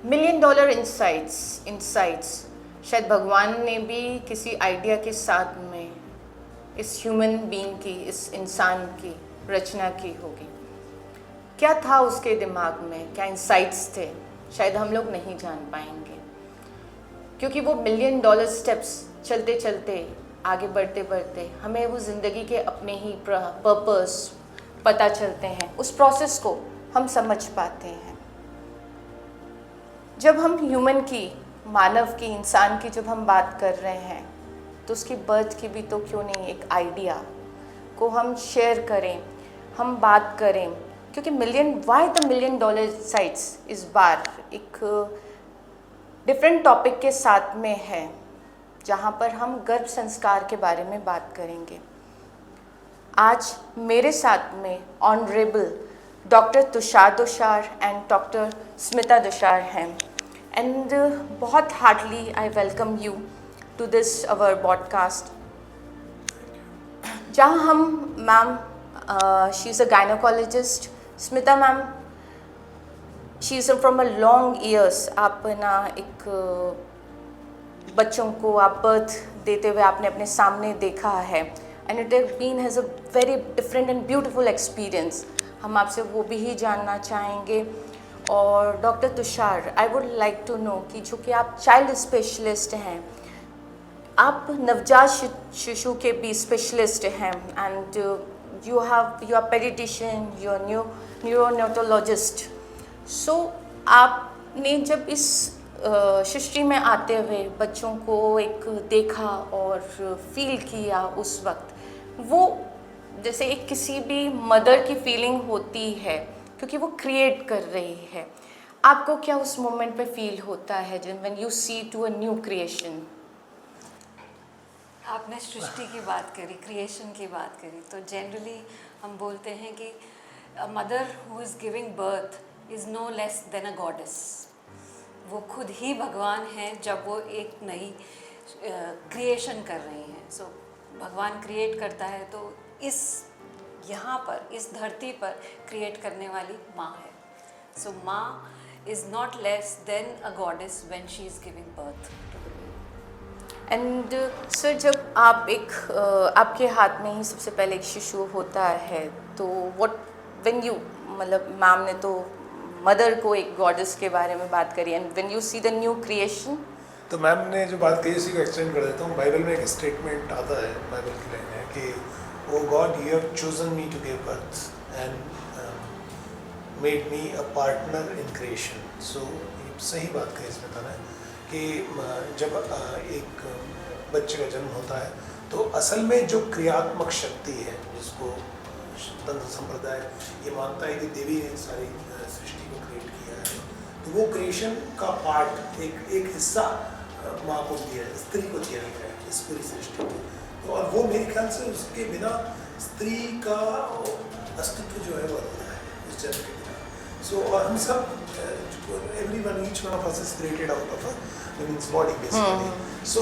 Million dollar insights शायद भगवान ने भी किसी आइडिया के साथ में इस ह्यूमन बीइंग की, इस इंसान की रचना की होगी। क्या था उसके दिमाग में, क्या इंसाइट्स थे, शायद हम लोग नहीं जान पाएंगे, क्योंकि वो मिलियन डॉलर स्टेप्स चलते चलते आगे बढ़ते बढ़ते हमें वो ज़िंदगी के अपने ही पर्पस पता चलते हैं, उस प्रोसेस को हम समझ पाते हैं। जब हम ह्यूमन की, मानव की, इंसान की जब हम बात कर रहे हैं तो उसकी बर्थ की भी तो क्यों नहीं एक आइडिया को हम शेयर करें, हम बात करें, क्योंकि why the million dollar sites इस बार एक डिफरेंट टॉपिक के साथ में है, जहाँ पर हम गर्भ संस्कार के बारे में बात करेंगे। आज मेरे साथ में honourable doctor Tushar Dushar and doctor Smita Dushar हैं, एंड बहुत heartly I welcome you to this our podcast, जहाँ हम ma'am she is a gynaecologist, Smita ma'am she is from a long years, आप ना एक बच्चों को आप बर्थ देते हुए आपने अपने सामने देखा है, and it has a very different and beautiful experience. हम आपसे वो भी ही जानना चाहेंगे। और doctor Tushar, I would like to know कि जो कि आप चाइल्ड स्पेशलिस्ट हैं, आप नवजात शिशु के भी स्पेशलिस्ट हैं, and you are paediatrician, you are neuroneonatologist. So आपने जब इस सृष्टि में आते हुए बच्चों को एक देखा और फील किया, उस वक्त वो जैसे एक किसी भी मदर की फीलिंग होती है, क्योंकि वो क्रिएट कर रही है, आपको क्या उस मोमेंट पे फील होता है जब when you see to a new creation? आपने सृष्टि की बात करी, क्रिएशन की बात करी, तो जनरली हम बोलते हैं कि a mother who is giving birth is no less than a goddess. वो खुद ही भगवान हैं जब वो एक नई क्रिएशन कर रही हैं। सो भगवान क्रिएट करता है तो इस यहाँ पर, इस धरती पर क्रिएट करने वाली माँ है। सो माँ is not less than a goddess when she is giving birth to the baby. And sir, जब आप एक आपके हाथ में ही सबसे पहले एक शिशु होता है, तो व्हाट व्हेन यू, मतलब मैम ने तो मदर को एक गॉडेस के बारे में बात करी, and when you see the new creation, तो मैम ने जो बात कही उसी को एक्सटेंड कर देता हूँ। बाइबल में एक स्टेटमेंट आता है, बाइबल की लाइन है कि O god you have chosen me to give birth and made me a partner in creation. So सही बात कही इसमें था कि जब एक बच्चे का जन्म होता है तो असल में जो क्रियात्मक शक्ति है, जिसको तंत्र संप्रदाय ये मानता है कि देवी ने सारी सृष्टि को क्रिएट किया है, तो वो क्रिएशन का पार्ट, एक हिस्सा माँ को दिया है, स्त्री को दिया गया है इस पूरी सृष्टि में। तो और वो मेरे ख्याल से उसके बिना स्त्री का अस्तित्व जो है वो अधूरा है उस जन्म के बिना। सो और हम सब everyone, each one of us is created out of a woman's body basically. So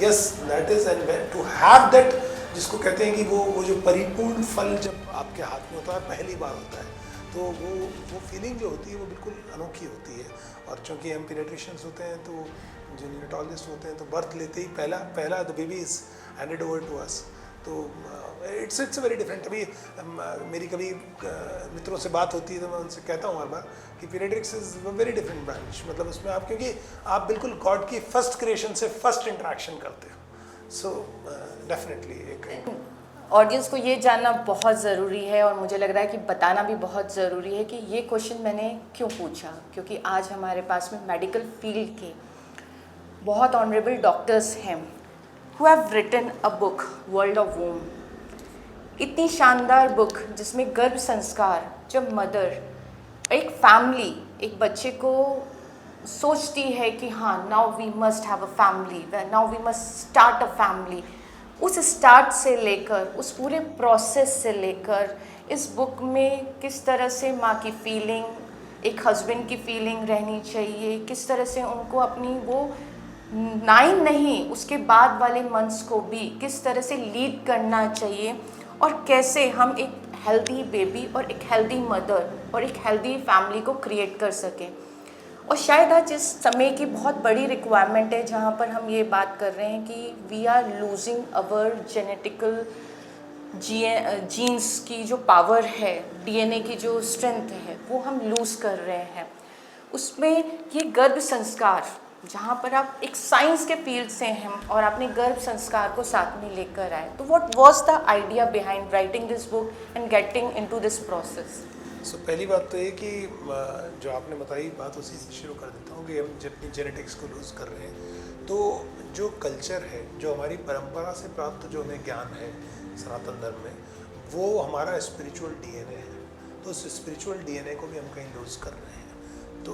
yes, that is, and to have that, जिसको कहते हैं कि वो जो परिपूर्ण फल जब आपके हाथ में होता है, पहली बार होता है, तो वो फीलिंग जो होती है वो बिल्कुल अनोखी होती है। और चूँकि हम पीडियाट्रिशियंस होते हैं, तो जो न्यूरोलॉजिस्ट होते हैं, तो बर्थ लेते ही पहला the baby is handed over to us. तो इट्स वेरी डिफरेंट। अभी मेरी कभी मित्रों से बात होती है तो मैं उनसे कहता हूँ हर बार कि paediatrics is very different branch. मतलब उसमें आप, क्योंकि आप बिल्कुल गॉड की फर्स्ट क्रिएशन से फर्स्ट इंटरेक्शन करते हो। सो डेफिनेटली एक ऑडियंस को ये जानना बहुत ज़रूरी है, और मुझे लग रहा है कि बताना भी बहुत ज़रूरी है कि ये क्वेश्चन मैंने क्यों पूछा, क्योंकि आज हमारे पास में मेडिकल फील्ड के बहुत ऑनरेबल डॉक्टर्स हैं who have written a book, world of womb. इतनी शानदार बुक जिसमें गर्भ संस्कार, जब मदर, एक फैमिली, एक बच्चे को सोचती है कि हाँ, now we must have a family, now we must start a family, उस स्टार्ट से लेकर, उस पूरे प्रोसेस से लेकर इस बुक में किस तरह से माँ की फीलिंग, एक हस्बैंड की फीलिंग रहनी चाहिए, किस तरह से उनको अपनी वो 9 नहीं, उसके बाद वाले मंथ्स को भी किस तरह से लीड करना चाहिए, और कैसे हम एक हेल्दी बेबी और एक हेल्दी मदर और एक हेल्दी फैमिली को क्रिएट कर सकें। और शायद आज इस समय की बहुत बड़ी रिक्वायरमेंट है जहाँ पर हम ये बात कर रहे हैं कि we are losing our genetical genes की जो पावर है, डीएनए की जो स्ट्रेंथ है, वो हम लूज़ कर रहे हैं। उसमें ये गर्भ संस्कार, जहाँ पर आप एक साइंस के फील्ड से हैं और आपने गर्भ संस्कार को साथ में लेकर आए, तो what was the idea behind writing this book and getting into this process? So पहली बात तो ये कि जो आपने बताई बात उसी से शुरू कर देता हूँ कि हम जब अपनी जेनेटिक्स को लूज़ कर रहे हैं, तो जो कल्चर है, जो हमारी परंपरा से प्राप्त जो हमें ज्ञान है सनातन धर्म में, वो हमारा स्पिरिचुअल डीएनए है। तो उस स्पिरिचुअल डीएनए को भी हम कहीं लूज़ कर रहे हैं। तो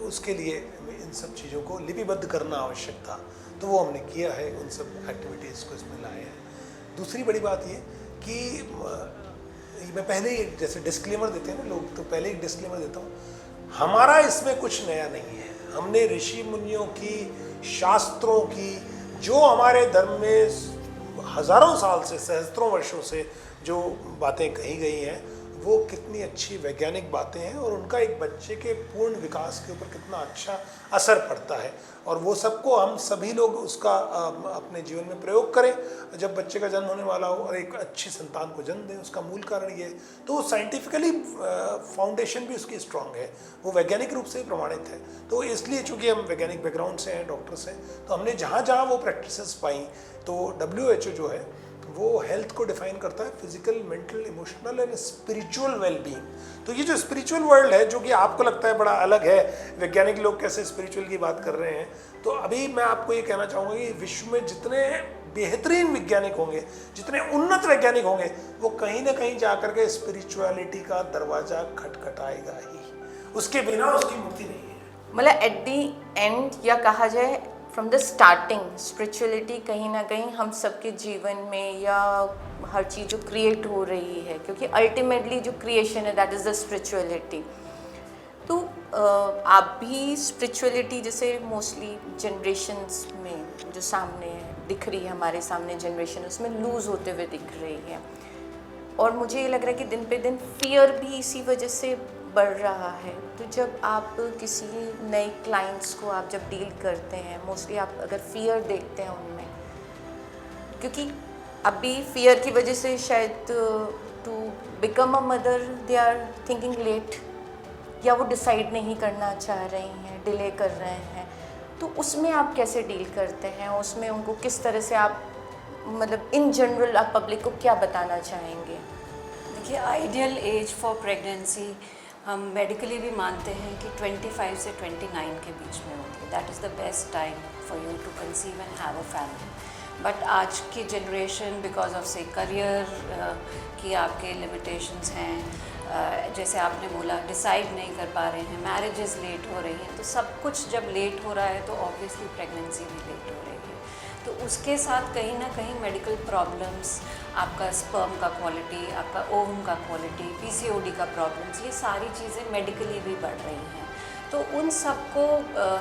उसके लिए इन सब चीज़ों को लिपिबद्ध करना आवश्यक था, तो वो हमने किया है, उन सब एक्टिविटीज़ को इसमें लाए हैं। दूसरी बड़ी बात ये कि मैं पहले ही जैसे डिस्क्लेमर देते हैं ना लोग, तो पहले ही डिस्क्लेमर देता हूँ, हमारा इसमें कुछ नया नहीं है। हमने ऋषि मुनियों की, शास्त्रों की, जो हमारे धर्म में हज़ारों साल से, सहस्त्रों वर्षों से जो बातें कही गई हैं, वो कितनी अच्छी वैज्ञानिक बातें हैं और उनका एक बच्चे के पूर्ण विकास के ऊपर कितना अच्छा असर पड़ता है, और वो सबको हम सभी लोग उसका अपने जीवन में प्रयोग करें। जब बच्चे का जन्म होने वाला हो और एक अच्छी संतान को जन्म दें, उसका मूल कारण ये है। तो साइंटिफिकली फाउंडेशन भी उसकी स्ट्रांग है, वो वैज्ञानिक रूप से प्रमाणित है। तो इसलिए चूँकि हम वैज्ञानिक बैकग्राउंड से हैं, डॉक्टर्स हैं, तो हमने जहाँ जहाँ वो प्रैक्टिसेस पाई, तो WHO जो है वो हेल्थ को डिफाइन करता है physical, mental, emotional and spiritual wellbeing. तो ये जो स्पिरिचुअल वर्ल्ड है, जो कि आपको लगता है बड़ा अलग है, वैज्ञानिक लोग कैसे स्पिरिचुअल की बात कर रहे हैं, तो अभी मैं आपको ये कहना चाहूँगा कि विश्व में जितने बेहतरीन वैज्ञानिक होंगे, जितने उन्नत वैज्ञानिक होंगे, वो कहीं ना कहीं जाकर के स्पिरिचुअलिटी का दरवाजा खटखटाएगा ही, उसके बिना उसकी मुक्ति नहीं है। मतलब एट दी एंड, या कहा जाए फ्रॉम द स्टार्टिंग, स्पिरिचुअलिटी कहीं ना कहीं हम सबके जीवन में, या हर चीज़ जो क्रिएट हो रही है, क्योंकि अल्टीमेटली जो क्रिएशन है दैट इज़ द स्पिरिचुअलिटी। तो आप भी स्पिरिचुअलिटी जैसे मोस्टली जनरेशन्स में जो सामने दिख रही है, हमारे सामने जनरेशन, उसमें लूज़ होते हुए दिख रही है, और मुझे ये लग रहा है कि दिन पे दिन फियर भी इसी वजह से बढ़ रहा है। तो जब आप किसी नए क्लाइंट्स को आप जब डील करते हैं, मोस्टली आप अगर फियर देखते हैं उनमें, क्योंकि अभी फियर की वजह से शायद to become a mother they are thinking late, या वो डिसाइड नहीं करना चाह रही हैं, डिले कर रहे हैं, तो उसमें आप कैसे डील करते हैं? उसमें उनको किस तरह से आप, मतलब इन जनरल आप पब्लिक को क्या बताना चाहेंगे? देखिए, आइडियल एज फॉर प्रेगनेंसी हम मेडिकली भी मानते हैं कि 25 से 29 के बीच में होती है। That is the best time for you to conceive and have a family. But आज की जनरेशन, बिकॉज ऑफ से करियर की आपके लिमिटेशंस हैं, जैसे आपने बोला, डिसाइड नहीं कर पा रहे हैं, मैरिजेस लेट हो रही हैं, तो सब कुछ जब लेट हो रहा है तो ऑब्वियसली प्रेगनेंसी भी लेट हो रही है। तो उसके साथ कहीं ना कहीं मेडिकल प्रॉब्लम्स, आपका स्पर्म का क्वालिटी, आपका ओवम का क्वालिटी, PCOD का प्रॉब्लम्स, ये सारी चीज़ें मेडिकली भी बढ़ रही हैं। तो उन सब को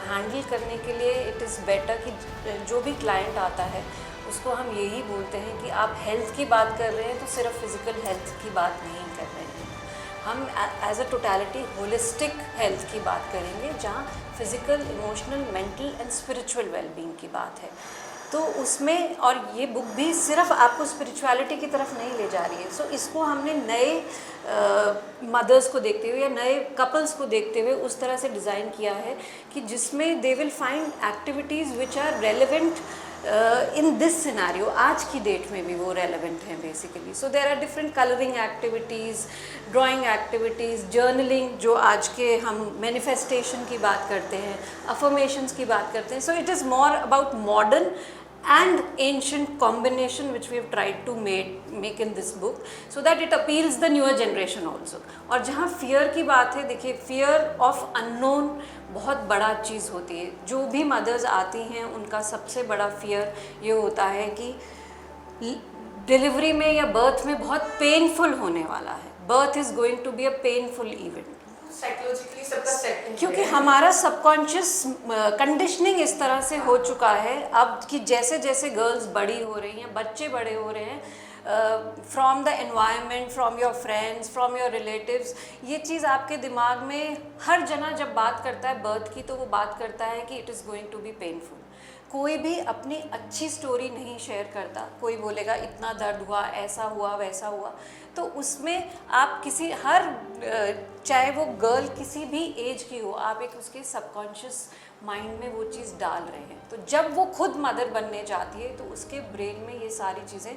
हैंडल करने के लिए इट इज़ बेटर कि जो भी क्लाइंट आता है उसको हम यही बोलते हैं कि आप हेल्थ की बात कर रहे हैं तो सिर्फ फिज़िकल हेल्थ की बात नहीं कर रहे हैं, हम as a totality holistic health की बात करेंगे, जहाँ physical, emotional, mental and spiritual wellbeing की बात है। तो उसमें, और ये बुक भी सिर्फ आपको स्पिरिचुअलिटी की तरफ नहीं ले जा रही है। सो इसको हमने नए मदर्स को देखते हुए या नए कपल्स को देखते हुए उस तरह से डिज़ाइन किया है कि जिसमें they will find activities which are relevant in this scenario. आज की डेट में भी वो रेलेवेंट हैं basically. So there are different colouring activities, drawing activities, journaling, जो आज के हम मैनिफेस्टेशन की बात करते हैं, अफर्मेशंस की बात करते हैं। सो it is more about modern and ancient combination which we have tried to make in this book so that it appeals the newer generation also। और जहाँ fear की बात है, देखिए fear of unknown बहुत बड़ा चीज़ होती है। जो भी मदर्स आती हैं उनका सबसे बड़ा fear ये होता है कि डिलीवरी में या बर्थ में बहुत पेनफुल होने वाला है। Birth is going to be a painful event, psychologically सबका सेटिंग, क्योंकि हमारा सबकॉन्शियस कंडीशनिंग इस तरह से हो चुका है अब कि जैसे जैसे गर्ल्स बड़ी हो रही हैं, बच्चे बड़े हो रहे हैं, from the environment, from your friends, from your relatives, ये चीज़ आपके दिमाग में हर जना जब बात करता है बर्थ की, तो वो बात करता है कि it is going to be painful. कोई भी अपनी अच्छी स्टोरी नहीं शेयर करता, कोई बोलेगा इतना दर्द हुआ, ऐसा हुआ, वैसा हुआ। तो उसमें आप किसी चाहे वो गर्ल किसी भी एज की हो, आप एक उसके सबकॉन्शियस माइंड में वो चीज़ डाल रहे हैं। तो जब वो खुद मदर बनने जाती है तो उसके ब्रेन में ये सारी चीज़ें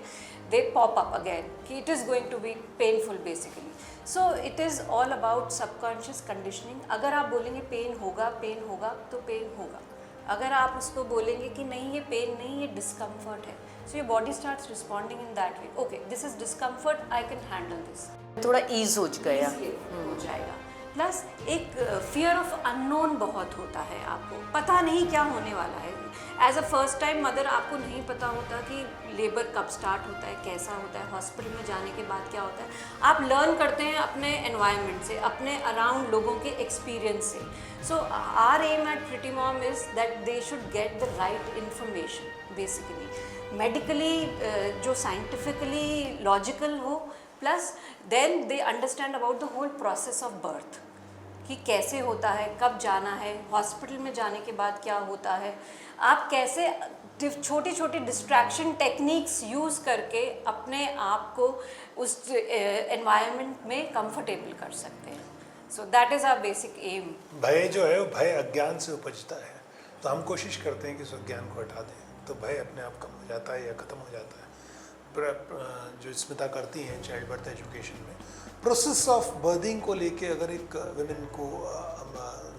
दे पॉप अप अगेन कि it is going to be painful basically. So it is all about subconscious conditioning. अगर आप बोलेंगे पेन होगा तो पेन होगा। अगर आप उसको बोलेंगे कि नहीं ये पेन नहीं, ये डिस्कम्फर्ट है, so your body starts responding in that way, okay this is discomfort, I can handle this, थोड़ा ईज हो गया। हो जाएगा। प्लस एक फियर ऑफ अननोन बहुत होता है, आपको पता नहीं क्या होने वाला है। As a first time mother आपको नहीं पता होता कि लेबर कब स्टार्ट होता है, कैसा होता है, हॉस्पिटल में जाने के बाद क्या होता है। आप लर्न करते हैं अपने एनवायरनमेंट से, अपने अराउंड लोगों के एक्सपीरियंस से। So our aim at pretty mom is that they should get the right information basically, medically जो साइंटिफिकली लॉजिकल हो, plus then they understand about the whole process of birth कि कैसे होता है, कब जाना है, हॉस्पिटल में जाने के बाद क्या होता है, आप कैसे छोटी छोटी डिस्ट्रैक्शन टेक्निक्स यूज़ करके अपने आप को उस एनवायरनमेंट में कंफर्टेबल कर सकते हैं। So that is our basic aim. भय जो है वो भय अज्ञान से उपजता है, तो हम कोशिश करते हैं कि उस अज्ञान को हटा दें, तो भय अपने आप कम हो जाता है या ख़त्म हो जाता है। जो स्मिता करती हैं चाइल्ड बर्थ एजुकेशन में, प्रोसेस ऑफ बर्थिंग को लेके अगर एक वुमेन को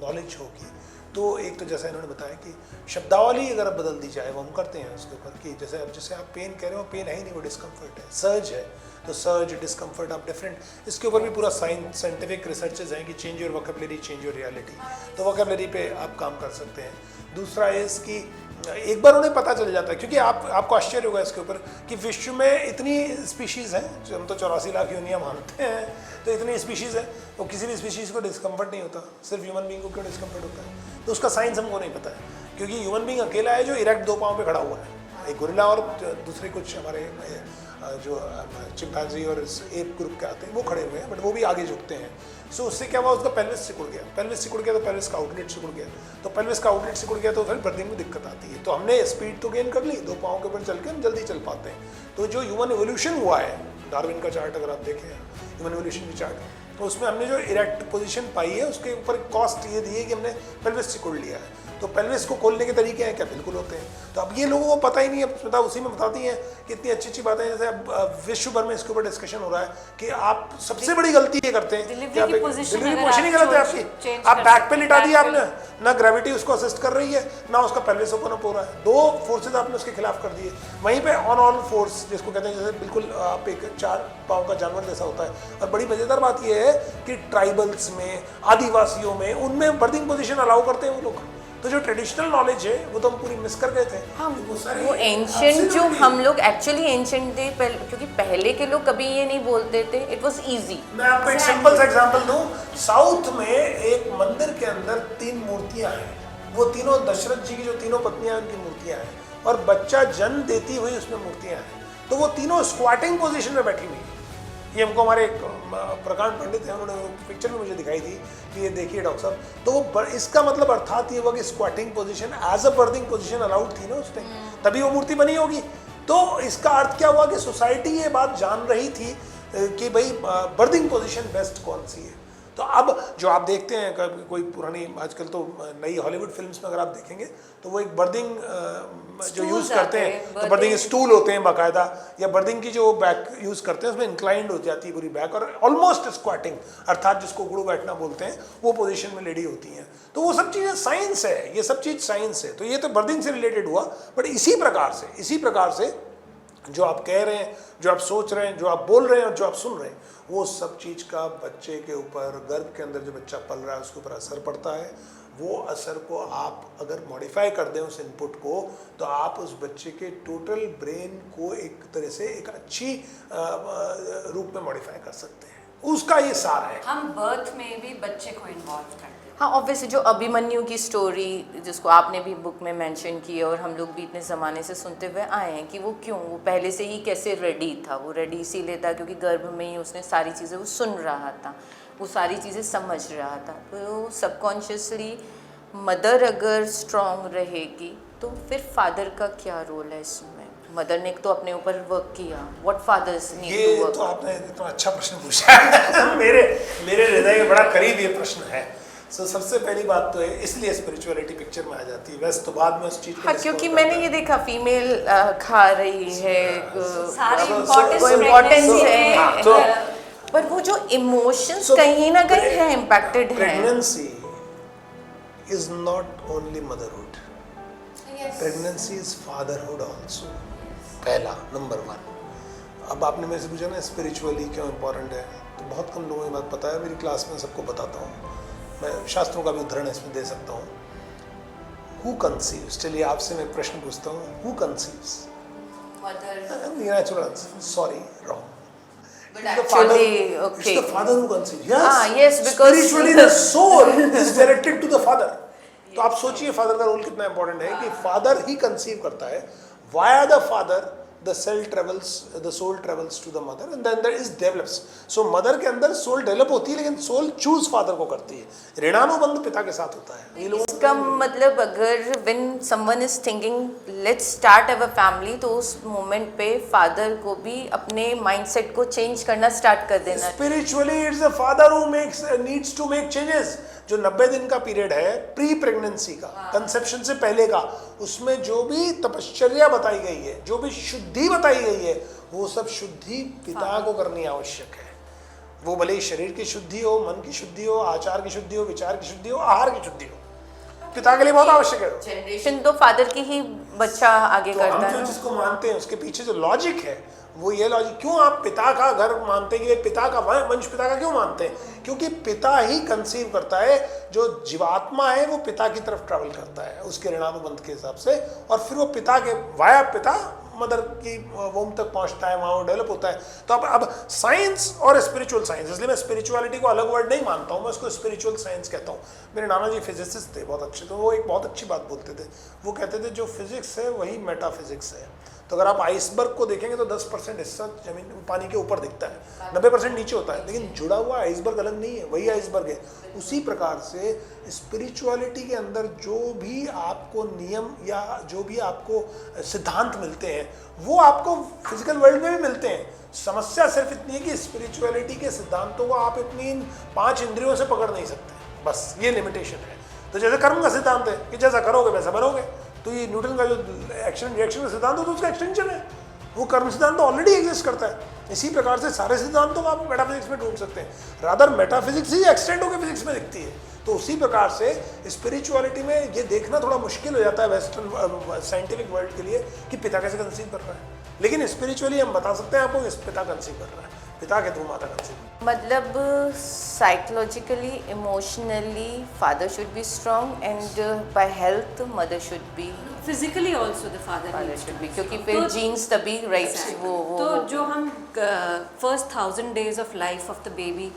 नॉलेज होगी, तो एक तो जैसा इन्होंने बताया कि शब्दावली अगर अब बदल दी जाए, वो हम करते हैं उसके ऊपर कि जैसे आप पेन कह रहे हो, पेन है ही नहीं, वो डिस्कम्फर्ट है, सर्ज है, तो सर्ज डिस्कम्फर्ट आप डिफरेंट, इसके ऊपर भी पूरा साइंटिफिक रिसर्चेज हैं कि change your vocabulary change your reality, तो वोकैबुलरी पे आप काम कर सकते हैं। दूसरा है इसकी एक बार उन्हें पता चल जाता है, क्योंकि आपको आश्चर्य होगा इसके ऊपर कि विश्व में इतनी स्पीशीज़ हैं, जो हम तो 84 लाख यूनिया मानते हैं, तो इतनी स्पीशीज़ है, तो किसी भी स्पीशीज़ को डिस्कम्फर्ट नहीं होता, सिर्फ ह्यूमन बींग को क्यों डिस्कम्फर्ट होता है, तो उसका साइंस हमको नहीं पता है। क्योंकि ह्यूमन बींग अकेला है जो इरेक्ट 2 पाँव पे खड़ा हुआ है, एक गोरिल्ला और दूसरे कुछ हमारे जो चिंपैंजी और एप ग्रुप के आते हैं वो खड़े हुए हैं, बट वो भी आगे झुकते हैं। सो उससे क्या हुआ, उसका पेल्विस सिकुड़ गया, तो पेल्विस का आउटलेट सिकुड़ गया, तो पेल्विस का आउटलेट सिकुड़ गया तो फिर बर्थिंग में दिक्कत आती है। तो हमने स्पीड तो गेन कर ली, 2 पाँव के ऊपर चल के हम जल्दी चल पाते हैं। तो जो ह्यूमन एवोल्यूशन हुआ है, डार्विन का चार्ट अगर आप देखें, ह्यूमन एवोल्यूशन की चार्ट, तो उसमें हमने जो इरेक्ट पोजीशन पाई है उसके ऊपर कॉस्ट ये दी है कि हमने पेल्विस सिकुड़ लिया है। तो पेल्विस को खोलने के तरीके हैं क्या, बिल्कुल होते हैं। तो अब ये लोगों को पता ही नहीं है, स्मिता उसी में बताती हैं कि इतनी अच्छी अच्छी बातें, जैसे अब विश्व भर में इसके ऊपर डिस्कशन हो रहा है कि आप सबसे बड़ी गलती ये करते हैं, डिलीवरी पोजीशन ही गलत है आपकी, आप बैक पे लिटा दिया आपने, ना ग्रेविटी उसको असिस्ट कर रही है, ना उसका पेल्विस ओपन अप हो रहा है, 2 फोर्सेज आपने उसके खिलाफ कर दिए। वहीं पे ऑन ऑल फोर्स जिसको कहते हैं, जैसे बिल्कुल आप एक 4 पाँव का जानवर जैसा होता है। और बड़ी मजेदार बात यह है कि ट्राइबल्स में, आदिवासियों में, उनमें बर्थिंग पोजीशन अलाउ करते हैं वो लोग। तो जो ट्रेडिशनल नॉलेज है वो तो हम पूरी मिस कर गए थे। हाँ, वो एंशंट जो हम लोग एक्चुअली एंशंट थे, क्योंकि पहले के लोग कभी ये नहीं बोलते थे, इट वाज इजी। मैं आपको एक सिंपल सा एग्जांपल दूं, साउथ में एक मंदिर के अंदर 3 मूर्तियां हैं, वो तीनों दशरथ जी की जो तीनों पत्नियां उनकी मूर्तियां हैं, और बच्चा जन्म देती हुई उसमें मूर्तियां हैं, तो वो तीनों स्क्वाटिंग पोजीशन में बैठी हुई है। ये हमको हमारे एक प्रकांड पंडित हैं, उन्होंने पिक्चर में मुझे दिखाई थी कि ये देखिए डॉक्टर साहब, तो वो इसका मतलब अर्थात ये हुआ कि squatting position as a birthing position allowed थी ना उस टाइम, तभी वो मूर्ति बनी होगी। तो इसका अर्थ क्या हुआ कि सोसाइटी ये बात जान रही थी कि भाई बर्थिंग पोजीशन बेस्ट कौन सी है। तो अब जो आप देखते हैं कोई पुरानी, आजकल तो नई हॉलीवुड फिल्म्स में अगर आप देखेंगे तो वो एक बर्थिंग जो यूज़ करते हैं, तो बर्थिंग स्टूल होते हैं बाकायदा, या बर्थिंग की जो बैक यूज़ करते हैं उसमें इंक्लाइंड हो जाती है पूरी बैक, और ऑलमोस्ट स्क्वाटिंग अर्थात जिसको गुड़ू बैठना बोलते हैं, वो पोजीशन में लेडी होती हैं। तो वो सब चीज़ें साइंस है, ये सब चीज़ साइंस है। तो ये तो बर्थिंग से रिलेटेड हुआ, बट इसी प्रकार से जो आप कह रहे हैं, जो आप सोच रहे हैं, जो आप बोल रहे हैं और जो आप सुन रहे हैं, वो सब चीज़ का बच्चे के ऊपर, गर्भ के अंदर जो बच्चा पल रहा है उसके ऊपर असर पड़ता है। वो असर को आप अगर मॉडिफाई कर दें उस इनपुट को, तो आप उस बच्चे के टोटल ब्रेन को एक तरह से एक अच्छी रूप में मॉडिफाई कर सकते हैं। उसका ये सार है। हम बर्थ में भी बच्चे को इन्वॉल्व करते हैं। हाँ, ऑब्वियसली जो अभिमन्यु की स्टोरी जिसको आपने भी बुक में मेंशन की है और हम लोग भी इतने ज़माने से सुनते हुए आए हैं कि वो पहले से ही कैसे रेडी था। वो रेडी इसीलिए था क्योंकि गर्भ में ही उसने सारी चीज़ें वो सुन रहा था, वो सारी चीज़ें समझ रहा था। तो सबकॉन्शियसली मदर अगर स्ट्रॉन्ग रहेगी तो फिर फादर का क्या रोल है इसमें? मदर ने तो अपने ऊपर वर्क किया, व्हाट फादर्स नीड ये टू वर्क। तो आपने इतना अच्छा प्रश्न पूछा है मेरे हृदय के बड़ा करीब ये प्रश्न है। सो सबसे पहली बात तो है, इसलिए स्पिरिचुअलिटी पिक्चर में आ जाती है, वैसे तो बाद में उस चीज को हाँ, क्योंकि मैंने ये देखा फीमेल खा रही है सारे so- importance so- importance so- है, हाँ, तो- पर वो जो इमोशंस So, कहीं ना कहीं है इम्पैक्टेड है। Pregnancy is not only motherhood, pregnancy is fatherhood also. पहला नंबर 1। अब आपने मेरे से पूछा ना स्पिरिचुअली क्यों इम्पोर्टेंट है, तो बहुत कम लोगों को ये बात पता है। मेरी क्लास में सबको बताता हूँ, मैं शास्त्रों का भी उदाहरण इसमें दे सकता हूँ। हु कंसीव्स, चलिए आपसे मैं प्रश्न पूछता हूँ, who conceives? Natural answer. Sorry, wrong. But It's the actually, father, okay. It's the father who conceives. Yes. Yes, because spiritually the soul is directed to the father. तो आप सोचिए फादर का रोल कितना इंपॉर्टेंट है कि father ही conceive करता है। Via the father the soul travels to the mother and then is develops. So mother के अंदर सोल डेवलप होती है, लेकिन सोल चूज फादर को करती है। ऋणानुबंध पिता के साथ होता है। ये लोग इसका मतलब अगर when someone is thinking let's start our family, तो उस मोमेंट पे फादर को भी अपने माइंडसेट को चेंज करना स्टार्ट कर देना है। Spiritually it's the father who needs to make changes. जो 90 दिन का पीरियड है प्री प्रेगनेंसी का, कंसेप्शन से पहले का, उसमें जो भी तपश्चर्या बताई गई है, जो भी शुद्धि बताई गई है, वो सब शुद्धि पिता को करनी आवश्यक है। वो भले ही शरीर की शुद्धि हो, मन की शुद्धि हो, आचार की शुद्धि हो, विचार की शुद्धि हो, आहार की शुद्धि हो, पिता के लिए बहुत आवश्यक है। जनरेशन तो फादर की ही बच्चा आगे तो करता हम है जो ना। जिसको मानते हैं उसके पीछे जो लॉजिक है वो ये लॉजिक, क्यों आप पिता का घर मानते हैं, पिता का वंश पिता का क्यों मानते हैं? क्योंकि पिता ही कंसीव करता है। जो जीवात्मा है वो पिता की तरफ ट्रैवल करता है उसके ऋणानुबंध के हिसाब से, और फिर वो पिता के वाया पिता मदर की वोम तक पहुंचता है, वहाँ वो डेवलप होता है। तो अब साइंस और स्पिरिचुअल साइंस, इसलिए मैं स्पिरिचुअलिटी को अलग वर्ड नहीं मानता हूँ, मैं उसको स्पिरिचुअल साइंस कहता हूँ। मेरे नाना जी फिजिसिस्ट थे बहुत अच्छे, तो वो एक बहुत अच्छी बात बोलते थे। वो कहते थे जो फिजिक्स है वही मेटाफिजिक्स है। तो अगर आप आइसबर्ग को देखेंगे तो 10% हिस्सा जमीन पानी के ऊपर दिखता है, 90% नीचे होता है, लेकिन जुड़ा हुआ आइसबर्ग अलग नहीं है, वही आइसबर्ग है। उसी प्रकार से स्पिरिचुअलिटी के अंदर जो भी आपको नियम या जो भी आपको सिद्धांत मिलते हैं वो आपको फिजिकल वर्ल्ड में भी मिलते हैं। समस्या सिर्फ इतनी है कि स्पिरिचुअलिटी के सिद्धांतों को आप इतनी इन 5 इंद्रियों से पकड़ नहीं सकते, बस ये लिमिटेशन है। तो जैसे कर्म का सिद्धांत है कि जैसा करोगे वैसा बनोगे, तो ये न्यूटन का जो एक्शन रिएक्शन का सिद्धांत है तो उसका एक्सटेंशन है। वो कर्म सिद्धांत तो ऑलरेडी एग्जिस्ट करता है। इसी प्रकार से सारे सिद्धांतों को आप मेटाफिजिक्स में ढूंढ सकते हैं। रादर मेटाफिजिक्स ही एक्सटेंड होकर फिजिक्स में दिखती है। तो उसी प्रकार से स्पिरिचुअलिटी में ये देखना थोड़ा मुश्किल हो जाता है वेस्टर्न साइंटिफिक वर्ल्ड के लिए कि पिता कैसे कंसीव कर रहा है, लेकिन स्पिरिचुअली हम बता सकते हैं आपको कि पिता कंसीव कर रहा है, पिता के थ्रू माता कंसीव। मतलब psychologically emotionally father should be strong and by health mother should be physically also the father should be, क्योंकि फिर जीन्स तभी राइट वो तो जो हम first 1000 days of life of the baby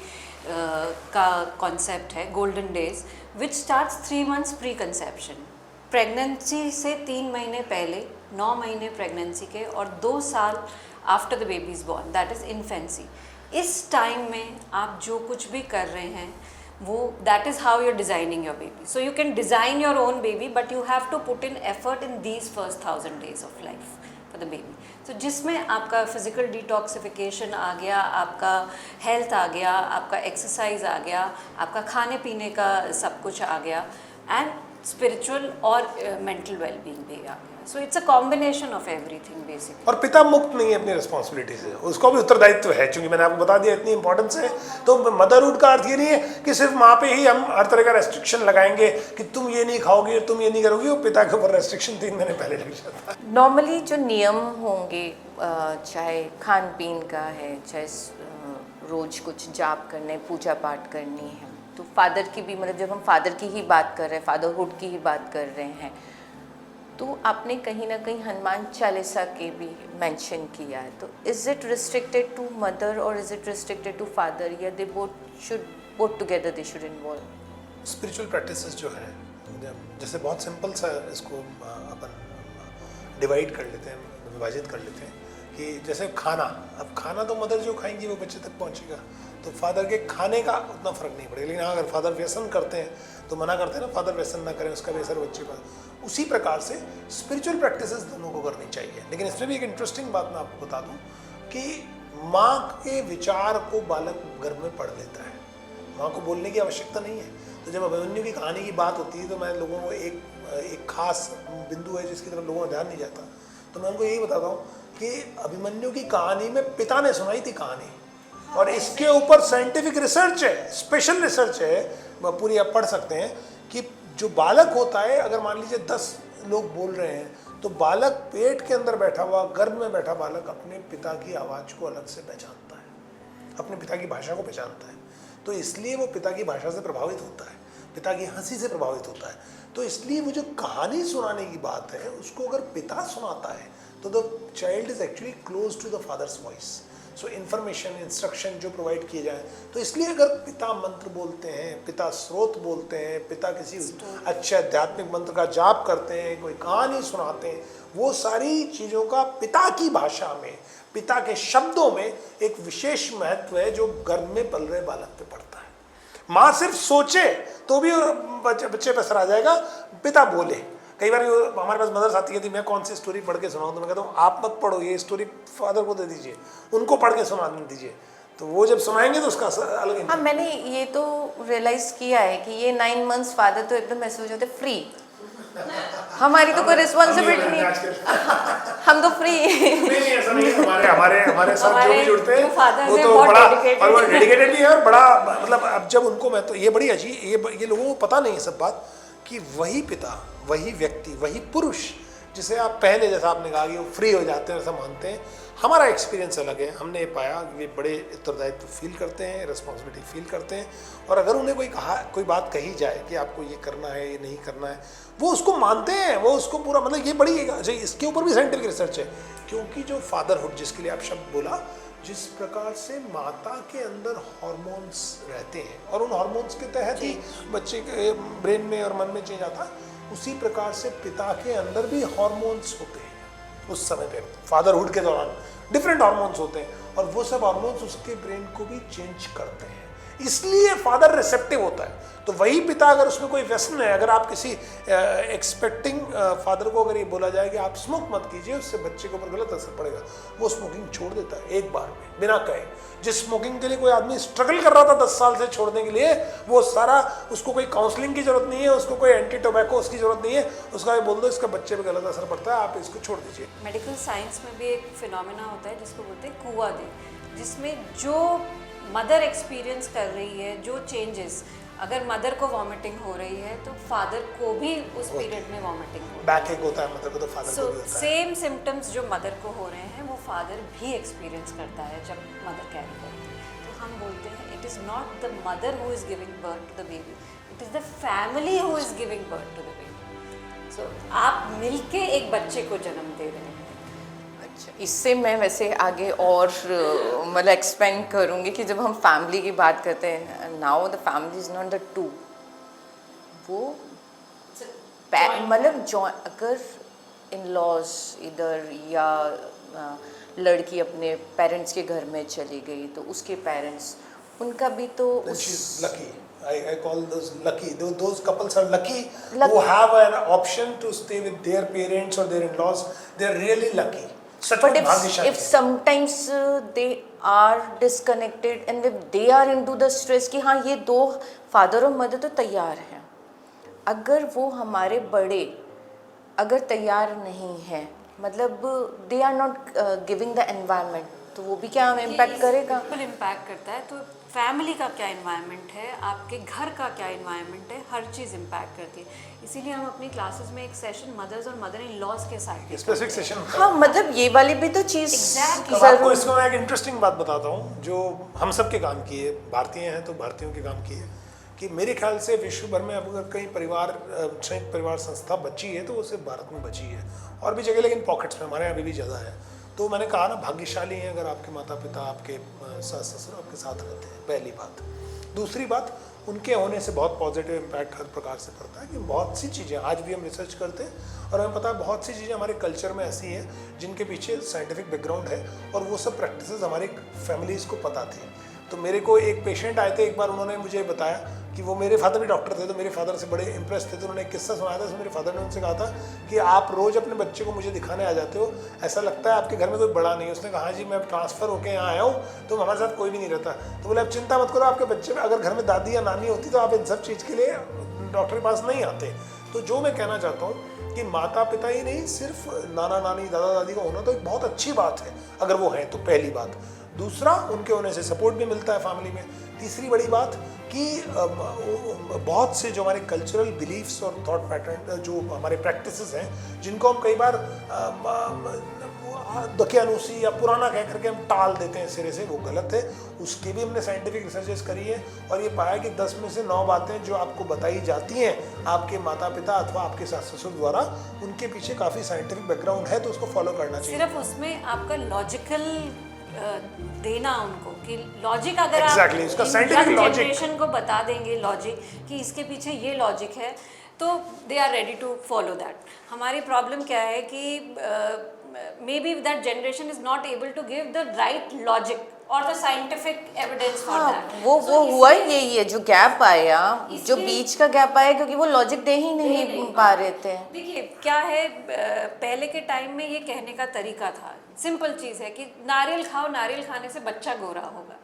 का कॉन्सेप्ट है गोल्डन डेज, विच starts 3 months pre conception. Pregnancy से 3 महीने पहले, 9 महीने प्रेगनेंसी के और 2 साल after the baby is born, that is infancy. इस टाइम में आप जो कुछ भी कर रहे हैं वो that is how you are designing your baby. So you can design your own baby but you have to put in effort in these first 1000 days of life for the baby. तो जिसमें आपका physical detoxification आ गया, आपका health आ गया, आपका exercise आ गया, आपका खाने पीने का सब कुछ आ गया, एंड स्पिरिचुअल और मेंटल वेलबींग भी आ गया। So it's a combination of everything basically. और पिता मुक्त नहीं है अपनी रिस्पॉन्सिबिलिटी से, उसको भी उत्तरदायित्व है। क्योंकि मैंने आपको बता दिया इतनी इंपॉर्टेंस है, तो मदरहुड का अर्थ ये नहीं है कि सिर्फ माँ पे ही हम हर तरह का रेस्ट्रिक्शन लगाएंगे कि तुम ये नहीं खाओगे, तुम ये नहीं करोगे। वो पिता के ऊपर रेस्ट्रिक्शन 3 महीने पहले लग जाता है। नॉर्मली जो नियम होंगे चाहे खान पीन का है, चाहे रोज कुछ जाप करने, पूजा पाठ करनी है, तो फादर की भी, मतलब जब हम फादर की ही बात कर रहे हैं, फादरहुड की ही बात कर रहे हैं, तो आपने कहीं ना कहीं हनुमान चालीसा के भी मेंशन किया है। तो is it restricted to mother और is it restricted to father, या they both together they should involve? Spiritual practices जो हैं, जैसे बहुत सिंपल सा इसको अपन डिवाइड कर लेते हैं, विभाजित कर लेते हैं कि जैसे खाना, अब खाना तो मदर जो खाएंगी वो बच्चे तक पहुंचेगा, तो फादर के खाने का उतना फर्क नहीं पड़ेगा। लेकिन हाँ, अगर फादर व्यसन करते हैं तो मना करते हैं ना, फादर व्यसन ना करें, उसका भी असर बच्चे पर। उसी प्रकार से स्पिरिचुअल प्रैक्टिसेस दोनों को करनी चाहिए। लेकिन इसमें भी एक इंटरेस्टिंग बात मैं आपको बता दूं कि माँ के विचार को बालक गर्भ में पढ़ लेता है, माँ को बोलने की आवश्यकता नहीं है। तो जब अभिमन्यु की कहानी की बात होती है तो मैं लोगों को एक खास बिंदु है जिसकी तरफ लोगों का ध्यान नहीं जाता, तो मैं उनको यही बताता हूँ कि अभिमन्यु की कहानी में पिता ने सुनाई थी कहानी, और इसके ऊपर साइंटिफिक रिसर्च है, स्पेशल रिसर्च है, पूरी आप पढ़ सकते हैं कि जो बालक होता है, अगर मान लीजिए 10 लोग बोल रहे हैं तो बालक पेट के अंदर बैठा हुआ, गर्भ में बैठा बालक अपने पिता की आवाज़ को अलग से पहचानता है, अपने पिता की भाषा को पहचानता है। तो इसलिए वो पिता की भाषा से प्रभावित होता है, पिता की हंसी से प्रभावित होता है। तो इसलिए वो जो कहानी सुनाने की बात है, उसको अगर पिता सुनाता है तो the child is actually close to the father's voice. So information, instruction जो प्रोवाइड किए जाए, तो इसलिए अगर पिता मंत्र बोलते हैं, पिता स्रोत बोलते हैं, पिता किसी अच्छे आध्यात्मिक मंत्र का जाप करते हैं, कोई कहानी सुनाते हैं, वो सारी चीज़ों का पिता की भाषा में, पिता के शब्दों में एक विशेष महत्व है जो गर्भ में पल रहे बालक पे पड़ता है। माँ सिर्फ सोचे तो भी बच्चे पे असर आ जाएगा, पिता बोले। कई बार हमारे पास मदर्स आती है, मैं कौन सी स्टोरी पढ़ के सुनाऊं, तो मैं कहता हूँ आप मत पढ़ो, ये स्टोरी फादर को दे दीजिए, उनको पढ़ के सुना दीजिए, तो वो जब सुनाएंगे तो उसका अलग। हाँ, मैंने ये तो रियलाइज किया है कि ये 9 months फादर तो एकदम ऐसे हो जाते फ्री, हमारी तो कोई रिस्पॉन्सिबिलिटी नहीं, हम तो फ्री। नहीं, ऐसा नहीं है, हमारे साथ जो भी जुड़ते हैं वो तो बहुत बड़ा और वो डेडिकेटेड भी है, और बड़ा मतलब अब जब उनको, मैं तो ये बड़ी अजीब, ये लोगों को पता नहीं है सब बात, कि वही पिता, वही व्यक्ति, वही पुरुष जिसे आप पहले, जैसा आपने कहा कि वो फ्री हो जाते हैं, ऐसा मानते हैं, हमारा एक्सपीरियंस अलग है। हमने ये पाया कि वे बड़े उत्तरदायित्व फील करते हैं, रिस्पॉन्सिबिलिटी फील करते हैं, और अगर उन्हें कोई बात कही जाए कि आपको ये करना है, ये नहीं करना है, वो उसको मानते हैं, वो उसको पूरा, मतलब ये बड़ी, इसके ऊपर भी साइंटिफिक रिसर्च है। क्योंकि जो फादरहुड, जिसके लिए आप शब्द बोला, जिस प्रकार से माता के अंदर हार्मोन्स रहते हैं और उन हार्मोन्स के तहत ही बच्चे के ब्रेन में और मन में चेंज आता है, उसी प्रकार से पिता के अंदर भी हार्मोन्स होते हैं। उस समय पे फादरहुड के दौरान डिफरेंट हार्मोन्स होते हैं, और वो सब हार्मोन्स उसके ब्रेन को भी चेंज करते हैं, इसलिए फादर रिसेप्टिव होता है। तो वही पिता, अगर उसमें कोई व्यसन है, अगर आप किसी एक्सपेक्टिंग फादर को अगर ये बोला जाए कि आप स्मोक मत कीजिए, उससे बच्चे के ऊपर गलत असर पड़ेगा, वो स्मोकिंग छोड़ देता है एक बार में बिना कहे। जिस स्मोकिंग के लिए कोई आदमी स्ट्रगल कर रहा था 10 साल से छोड़ने के लिए, वो सारा, उसको कोई काउंसलिंग की जरूरत नहीं है, उसको कोई एंटी टोबैको उसकी जरूरत नहीं है, उसका बोल दो इसका बच्चे पे गलत असर पड़ता है, आप इसको छोड़ दीजिए। मेडिकल साइंस में भी एक फिनोमेना होता है जिसको बोलते हैं कुआ दे, जिसमें जो मदर एक्सपीरियंस कर रही है, जो चेंजेस, अगर मदर को वॉमिटिंग हो रही है तो फादर को भी उस पीरियड में वॉमिटिंग हो रही है। बैक एक होता है मदर को, तो फादर को भी होता है। सेम सिम्टम्स जो मदर को हो रहे हैं वो फादर भी एक्सपीरियंस करता है जब मदर कैरी करती है। तो हम बोलते हैं it is not the mother who is giving birth to the baby, it is the family who is giving birth to the baby. So आप मिलके एक बच्चे को जन्म दे रहे हैं। अच्छा, इससे मैं वैसे आगे और मतलब एक्सपेंड करूँगी कि जब हम फैमिली की बात करते हैं, now the family is not the two, वो मतलब अगर इन लॉज इधर, या लड़की अपने पेरेंट्स के घर में चली गई तो उसके पेरेंट्स, उनका भी तो lucky, I call those lucky. Those couples are lucky who have an option to stay with their parents or their in-laws. They are really lucky. But if sometimes they are disconnected and if they are into the stress कि हाँ ये दो father और mother तो तैयार हैं, अगर वो हमारे बड़े अगर तैयार नहीं हैं, मतलब they are not giving the environment, तो वो भी क्या इम्पैक्ट करेगा? बिल्कुल इम्पैक्ट करता है। तो फैमिली का क्या इन्वायरमेंट है, आपके घर का क्या इन्वायरमेंट है, हर चीज़ इम्पैक्ट करती है। इसीलिए हम अपनी क्लासेस में एक सेशन मदर्स और मदर इन लॉज के साथ स्पेसिफिक सेशन, हाँ मतलब ये वाली भी तो चीज़ Exactly. आपको इसमें मैं एक इंटरेस्टिंग बात बताता हूँ जो हम सब के काम की है, भारतीय हैं तो भारतीयों के काम की है, कि मेरे ख्याल से विश्व भर में अब अगर कई परिवार, संयुक्त परिवार संस्था बची है तो वो सिर्फ भारत में बची है, और भी जगह लेकिन पॉकेट्स में, हमारे यहाँ अभी भी ज़्यादा है। तो मैंने कहा ना, भाग्यशाली हैं अगर आपके माता पिता, आपके सास ससुर आपके साथ रहते हैं, पहली बात। दूसरी बात, उनके होने से बहुत पॉजिटिव इम्पैक्ट हर प्रकार से पड़ता है कि बहुत सी चीज़ें आज भी हम रिसर्च करते हैं और हमें पता है बहुत सी चीज़ें हमारे कल्चर में ऐसी हैं जिनके पीछे साइंटिफिक बैकग्राउंड है और वो सब प्रैक्टिसेस हमारी फैमिलीज़ को पता थी। तो मेरे को एक पेशेंट आए थे, एक बार उन्होंने मुझे बताया कि वो, मेरे फादर भी डॉक्टर थे तो मेरे फादर से बड़े इंप्रेस थे, तो उन्होंने एक किस्सा सुनाया था। मेरे फादर ने उनसे कहा था कि आप रोज़ अपने बच्चे को मुझे दिखाने आ जाते हो, ऐसा लगता है आपके घर में कोई बड़ा नहीं है। उसने कहा हाँ जी, मैं ट्रांसफ़र होकर यहाँ आया हूँ तो हमारे साथ कोई भी नहीं रहता। तो बोले अब चिंता मत करो, आपके बच्चे में अगर घर में दादी या नानी होती तो आप इन सब चीज़ के लिए डॉक्टर के पास नहीं आते। तो जो मैं कहना चाहता हूँ कि माता पिता ही नहीं, सिर्फ नाना नानी दादा दादी का होना तो एक बहुत अच्छी बात है अगर वो हैं तो, पहली बात। दूसरा, उनके होने से सपोर्ट भी मिलता है फैमिली में। तीसरी बड़ी बात कि बहुत से जो हमारे कल्चरल बिलीफ्स और थॉट पैटर्न, जो हमारे प्रैक्टिसेस हैं जिनको हम कई बार दकियानूसी या पुराना कह करके हम टाल देते हैं सिरे से, वो गलत है। उसकी भी हमने साइंटिफिक रिसर्चेस करी है और ये पाया कि 10 में से 9 बातें जो आपको बताई जाती हैं आपके माता पिता अथवा आपके सास ससुर द्वारा, उनके पीछे काफ़ी साइंटिफिक बैकग्राउंड है, तो उसको फॉलो करना चाहिए। सिर्फ उसमें आपका लॉजिकल देना उनको कि लॉजिक अगर Exactly, आप उसका scientific logic। जनरेशन को बता देंगे लॉजिक कि इसके पीछे ये लॉजिक है, तो they are ready to follow that. हमारी प्रॉब्लम क्या है कि may be that generation is not able to give the right logic और the scientific evidence for that. वो हुआ यही है, जो गैप आया, जो बीच का गैप आया, क्योंकि वो लॉजिक दे ही नहीं पा रहे थे। देखिए क्या है, पहले के टाइम में ये कहने का तरीका था, सिंपल चीज़ है कि नारियल खाओ, नारियल खाने से बच्चा गोरा होगा।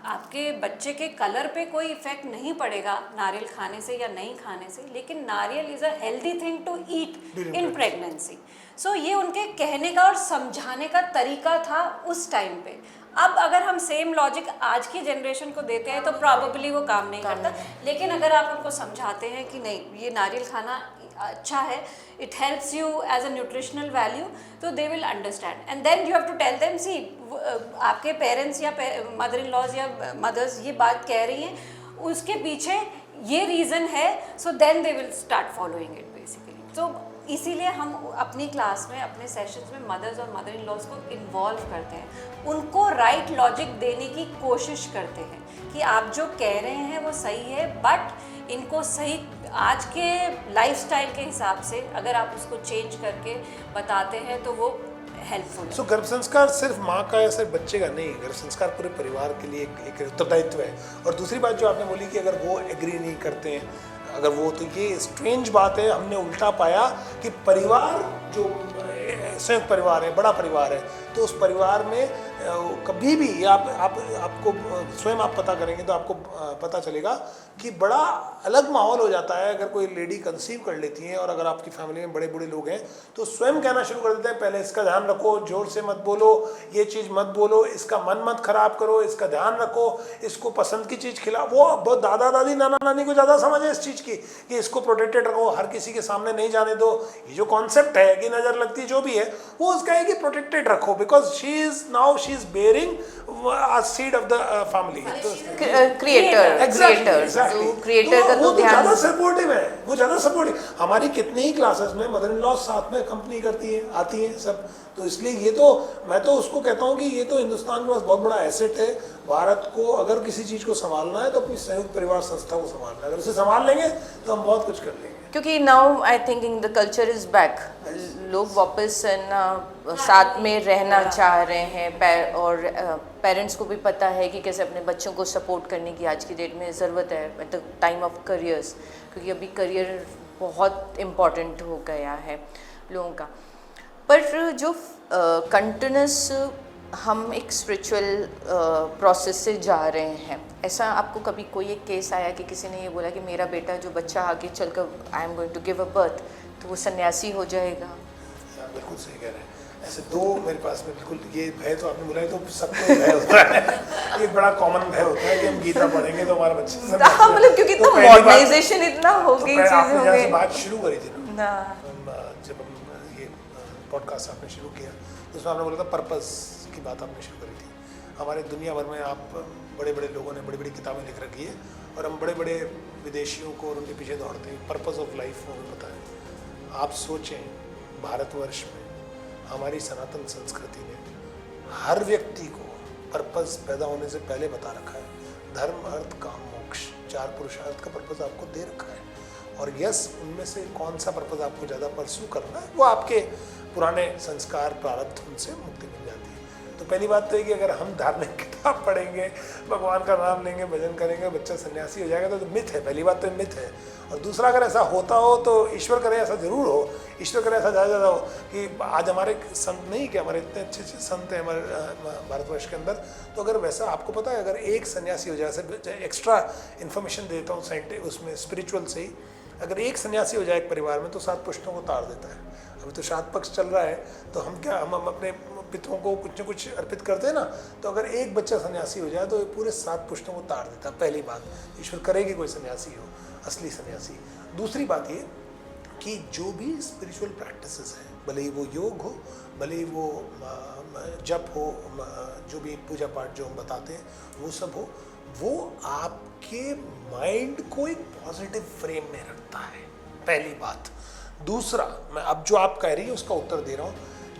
आपके बच्चे के कलर पे कोई इफेक्ट नहीं पड़ेगा नारियल खाने से या नहीं खाने से, लेकिन नारियल is a healthy thing to eat in pregnancy. So ये उनके कहने का और समझाने का तरीका था उस टाइम पे। अब अगर हम सेम लॉजिक आज की जनरेशन को देते हैं तो प्रॉबेबली वो काम नहीं करता, लेकिन अगर आप उनको समझाते हैं कि नहीं, ये नारियल खाना अच्छा है, it helps you as a nutritional value, तो they will understand. And then you have to tell them, see आपके पेरेंट्स या मदर इन लॉज या मदर्स ये बात कह रही हैं, उसके पीछे ये रीज़न है, so then they will start following it basically. तो इसीलिए हम अपनी क्लास में, अपने सेशंस में मदर्स और मदर इन लॉज को इन्वॉल्व करते हैं, उनको राइट लॉजिक देने की कोशिश करते हैं कि आप जो कह रहे हैं वो सही है, बट इनको सही आज के लाइफस्टाइल के हिसाब से अगर आप उसको चेंज करके बताते हैं तो वो हेल्पफुल है। सो गर्भ संस्कार सिर्फ माँ का या सिर्फ बच्चे का नहीं, गर्भ संस्कार पूरे परिवार के लिए एक उत्तरदायित्व है। और दूसरी बात जो आपने बोली कि अगर वो एग्री नहीं करते हैं, अगर वो, तो ये स्ट्रेंज बात है, हमने उल्टा पाया कि परिवार जो संयुक्त परिवार है, बड़ा परिवार है, तो उस परिवार में कभी भी आपको स्वयं आप पता करेंगे तो आपको पता चलेगा कि बड़ा अलग माहौल हो जाता है अगर कोई लेडी कंसीव कर लेती है और अगर आपकी फैमिली में बड़े बूढ़े लोग हैं तो स्वयं कहना शुरू कर देते हैं, पहले इसका ध्यान रखो, जोर से मत बोलो, ये चीज़ मत बोलो, इसका मन मत खराब करो, इसका ध्यान रखो, इसको पसंद की चीज़ खिलाओ। वो बहुत दादा दादी नाना नानी को ज़्यादा समझ है इस चीज़ की कि इसको प्रोटेक्टेड रखो, हर किसी के सामने नहीं जाने दो। ये जो कॉन्सेप्ट है कि नज़र लगती जो भी है वो उसका है कि प्रोटेक्टेड रखो, because she is bearing a seed of the family. Creator का तो ध्यान, ज़्यादा सपोर्टिव है, वो ज़्यादा सपोर्टिव। हमारी कितनी ही क्लासेस में मदर इन लॉ साथ में कंपनी करती है, आती हैं सब। तो इसलिए ये तो, मैं तो उसको कहता हूँ कि ये तो हिंदुस्तान के पास बहुत बड़ा एसेट है। भारत को अगर किसी चीज़ को संभालना है तो अपनी संयुक्त परिवार संस्था को संभालना है। अगर उसे संभाल लेंगे तो हम बहुत कुछ कर लेंगे। क्योंकि now I thinking the culture is back, लोग वापस साथ में रहना चाह रहे हैं, और पेरेंट्स को भी पता है कि कैसे अपने बच्चों को सपोर्ट करने की आज की डेट में ज़रूरत है eight the time of careers, क्योंकि अभी करियर बहुत इम्पॉर्टेंट हो गया है लोगों का। पर जो कंटिन्यूस हम एक स्पिरिचुअल प्रोसेस से जा रहे हैं, ऐसा आपको कभी कोई एक केस आया कि किसी ने ये बोला कि मेरा बेटा जो बच्चा आगे चलकर I am going to give a birth, तो वो सन्यासी हो जाएगा? बिल्कुल सही कह रहे हैं। ऐसे दो मेरे पास में बिल्कुल, ये भय तो आपने बोला है तो सबको भय होता है। एक बड़ा कॉमन भय होता है कि हम गीता पढ़ेंगे तो हमारा बच्चा, हाँ, मतलब क्योंकि तो मॉडर्नाइजेशन इतना हो गई चीजें हो गई। बात शुरू करी थी ना, जब हम ये पॉडकास्ट आपने शुरू किया तो उसमें आपने बोला था पर्पस की बात आपने शुरू करी थी। हमारे दुनिया भर में आप बड़े बड़े लोगों ने बड़ी बड़ी किताबें लिख रखी है और हम बड़े बड़े विदेशियों को और उनके पीछे दौड़ते हैं। पर्पस ऑफ लाइफ हमें पता है। आप सोचें, भारतवर्ष में हमारी सनातन संस्कृति ने हर व्यक्ति को पर्पस पैदा होने से पहले बता रखा है। धर्म अर्थ काम मोक्ष, 4 पुरुषार्थ का पर्पस आपको दे रखा है। और यस, उनमें से कौन सा पर्पस आपको ज़्यादा परस्यू करना है, वो आपके पुराने संस्कार प्रारब्ध, उनसे मुक्ति मिल जाती है। तो पहली बात तो है कि अगर हम धार्मिक किताब पढ़ेंगे, भगवान का नाम लेंगे, भजन करेंगे, बच्चा सन्यासी हो जाएगा, तो मिथ है। पहली बात तो मिथ है। और दूसरा, अगर ऐसा होता हो तो ईश्वर करे ऐसा जरूर हो, ईश्वर करे ऐसा ज़्यादा हो कि आज हमारे संत नहीं, कि हमारे इतने अच्छे अच्छे संत हैं हमारे भारतवर्ष के अंदर, तो अगर वैसा आपको पता है, अगर एक सन्यासी हो जाए, एक्स्ट्रा इन्फॉर्मेशन देता हूँ साइंटिफिक उसमें स्पिरिचुअल से ही, अगर एक सन्यासी हो जाए एक परिवार में तो 7 पुश्तों को तार देता है। अभी तो श्राद्ध पक्ष चल रहा है, तो हम अपने पितरों को कुछ न कुछ अर्पित करते हैं ना, तो अगर एक बच्चा सन्यासी हो जाए तो ये पूरे 7 पुश्तों को तार देता है। पहली बात, ईश्वर करेगी कोई सन्यासी हो, असली सन्यासी। दूसरी बात ये कि जो भी स्पिरिचुअल प्रैक्टिसेस हैं, भले ही वो योग हो, भले ही वो जप हो, जो भी पूजा पाठ जो हम बताते हैं वो सब हो, वो आपके माइंड को एक पॉजिटिव फ्रेम में रखता है, पहली बात। दूसरा, मैं अब जो आप कह रही है उसका उत्तर दे रहा हूँ,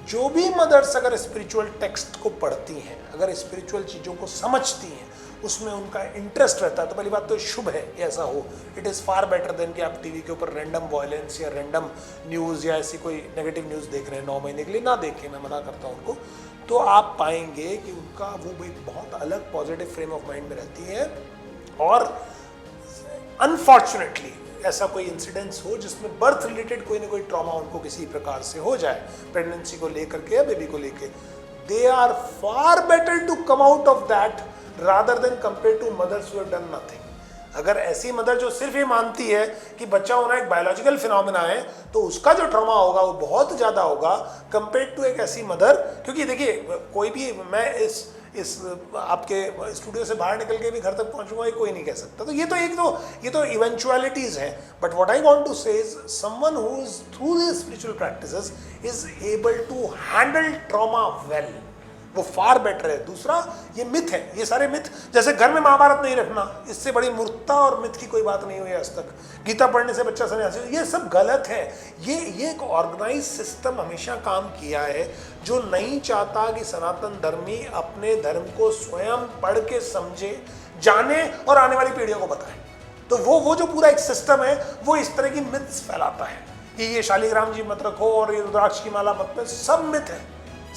जो भी मदर्स अगर स्पिरिचुअल टेक्स्ट को पढ़ती हैं, अगर स्पिरिचुअल चीज़ों को समझती हैं, उसमें उनका इंटरेस्ट रहता है, तो पहली बात तो शुभ है कि ऐसा हो। It is far better than कि आप टीवी के ऊपर रैंडम वायलेंस या रैंडम न्यूज़ या ऐसी कोई नेगेटिव न्यूज़ देख रहे हैं 9 महीने के लिए, ना देखें, मैं मना करता हूँ उनको। तो आप पाएंगे कि उनका वो एक बहुत अलग पॉजिटिव फ्रेम ऑफ माइंड में रहती है। और अनफॉर्चुनेटली ऐसा कोई इंसिडेंस हो जिसमें बर्थ रिलेटेड कोई ना कोई ट्रॉमा उनको किसी प्रकार से हो जाए, प्रेगनेंसी को लेकर के या बेबी को लेके, they are far better to come out of that rather than compare to mothers who have done nothing. अगर ऐसी मदर जो सिर्फ ये मानती है कि बच्चा होना एक बायोलॉजिकल फिनोमेना है, तो उसका जो ट्रॉमा होगा वो बहुत ज़्यादा होगा कंपेयर टू एक ऐसी मदर। क्योंकि देखिए, कोई भी, मैं इस आपके स्टूडियो से बाहर निकल के भी घर तक पहुंचूंगा ये कोई नहीं कह सकता। तो ये तो इवेंचुअलिटीज हैं। But what I want to say is someone who is through this spiritual practices is able to handle trauma well, वो फार बेटर है। दूसरा, ये मिथ है, ये सारे मिथ, जैसे घर में महाभारत नहीं रखना, इससे बड़ी मूर्खता और मिथ की कोई बात नहीं हुई आज तक। गीता पढ़ने से बच्चा सन्यासी, ये सब गलत है। ये एक ऑर्गेनाइज सिस्टम हमेशा काम किया है जो नहीं चाहता कि सनातन धर्मी अपने धर्म को स्वयं पढ़ के समझे, जाने और आने वाली पीढ़ियों को बताए। तो वो जो पूरा एक सिस्टम है वो इस तरह की मिथ्स फैलाता है कि ये शालिग्राम जी मत रखो और ये रुद्राक्ष की माला मत, सब मिथ है,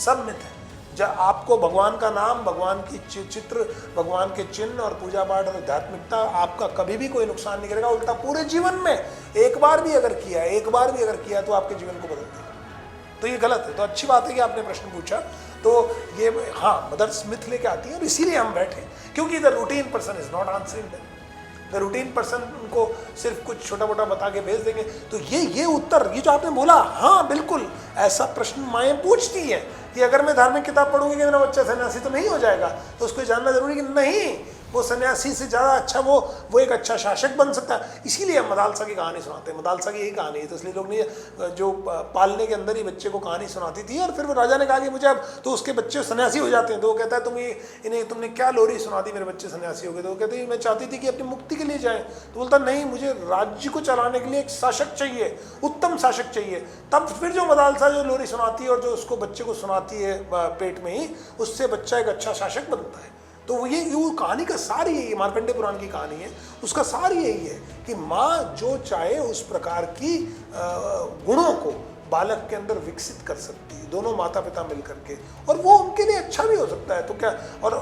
सब मिथ है। जब आपको भगवान का नाम, भगवान की चित्र, भगवान के चिन्ह और पूजा पाठ और आध्यात्मिकता आपका कभी भी कोई नुकसान नहीं करेगा, उल्टा पूरे जीवन में एक बार भी अगर किया तो आपके जीवन को बदल देगा। तो ये गलत है। तो अच्छी बात है कि आपने प्रश्न पूछा। तो ये, हाँ, मदर्स मिथ लेके आती है और इसीलिए हम बैठे, क्योंकि the routine person is not answering them. The routine person उनको सिर्फ कुछ छोटा मोटा बता के भेज देंगे। तो ये उत्तर, ये जो आपने बोला, हाँ बिल्कुल ऐसा प्रश्न माएँ पूछती है कि अगर मैं धार्मिक किताब पढ़ूंगी कि मेरा बच्चा सन्यासी तो नहीं हो जाएगा, तो उसको जानना जरूरी कि नहीं, वो सन्यासी से ज़्यादा अच्छा वो एक अच्छा शासक बन सकता है। इसीलिए हम मदालसा की कहानी सुनाते हैं। मदालसा की यही कहानी है, तो इसलिए लोग नहीं, जो पालने के अंदर ही बच्चे को कहानी सुनाती थी, और फिर वो राजा ने कहा कि मुझे अब, तो उसके बच्चे सन्यासी हो जाते हैं। तो वो कहता है तुमने क्या लोरी सुना दी, मेरे बच्चे सन्यासी हो गए। तो वो कहते हैं मैं चाहती थी कि अपनी मुक्ति के लिए जाएं। तो बोलता नहीं, मुझे राज्य को चलाने के लिए एक शासक चाहिए, उत्तम शासक चाहिए। तब फिर जो मदालसा जो लोरी सुनाती है और जो उसको बच्चे को सुनाती है पेट में ही, उससे बच्चा एक अच्छा शासक बनता है। तो वो कहानी का सार यही है, मार्कंडेय पुराण की कहानी है, उसका सार यही है कि माँ जो चाहे उस प्रकार की गुणों को बालक के अंदर विकसित कर सकती है, दोनों माता पिता मिल करके, और वो उनके लिए अच्छा भी हो सकता है। तो क्या, और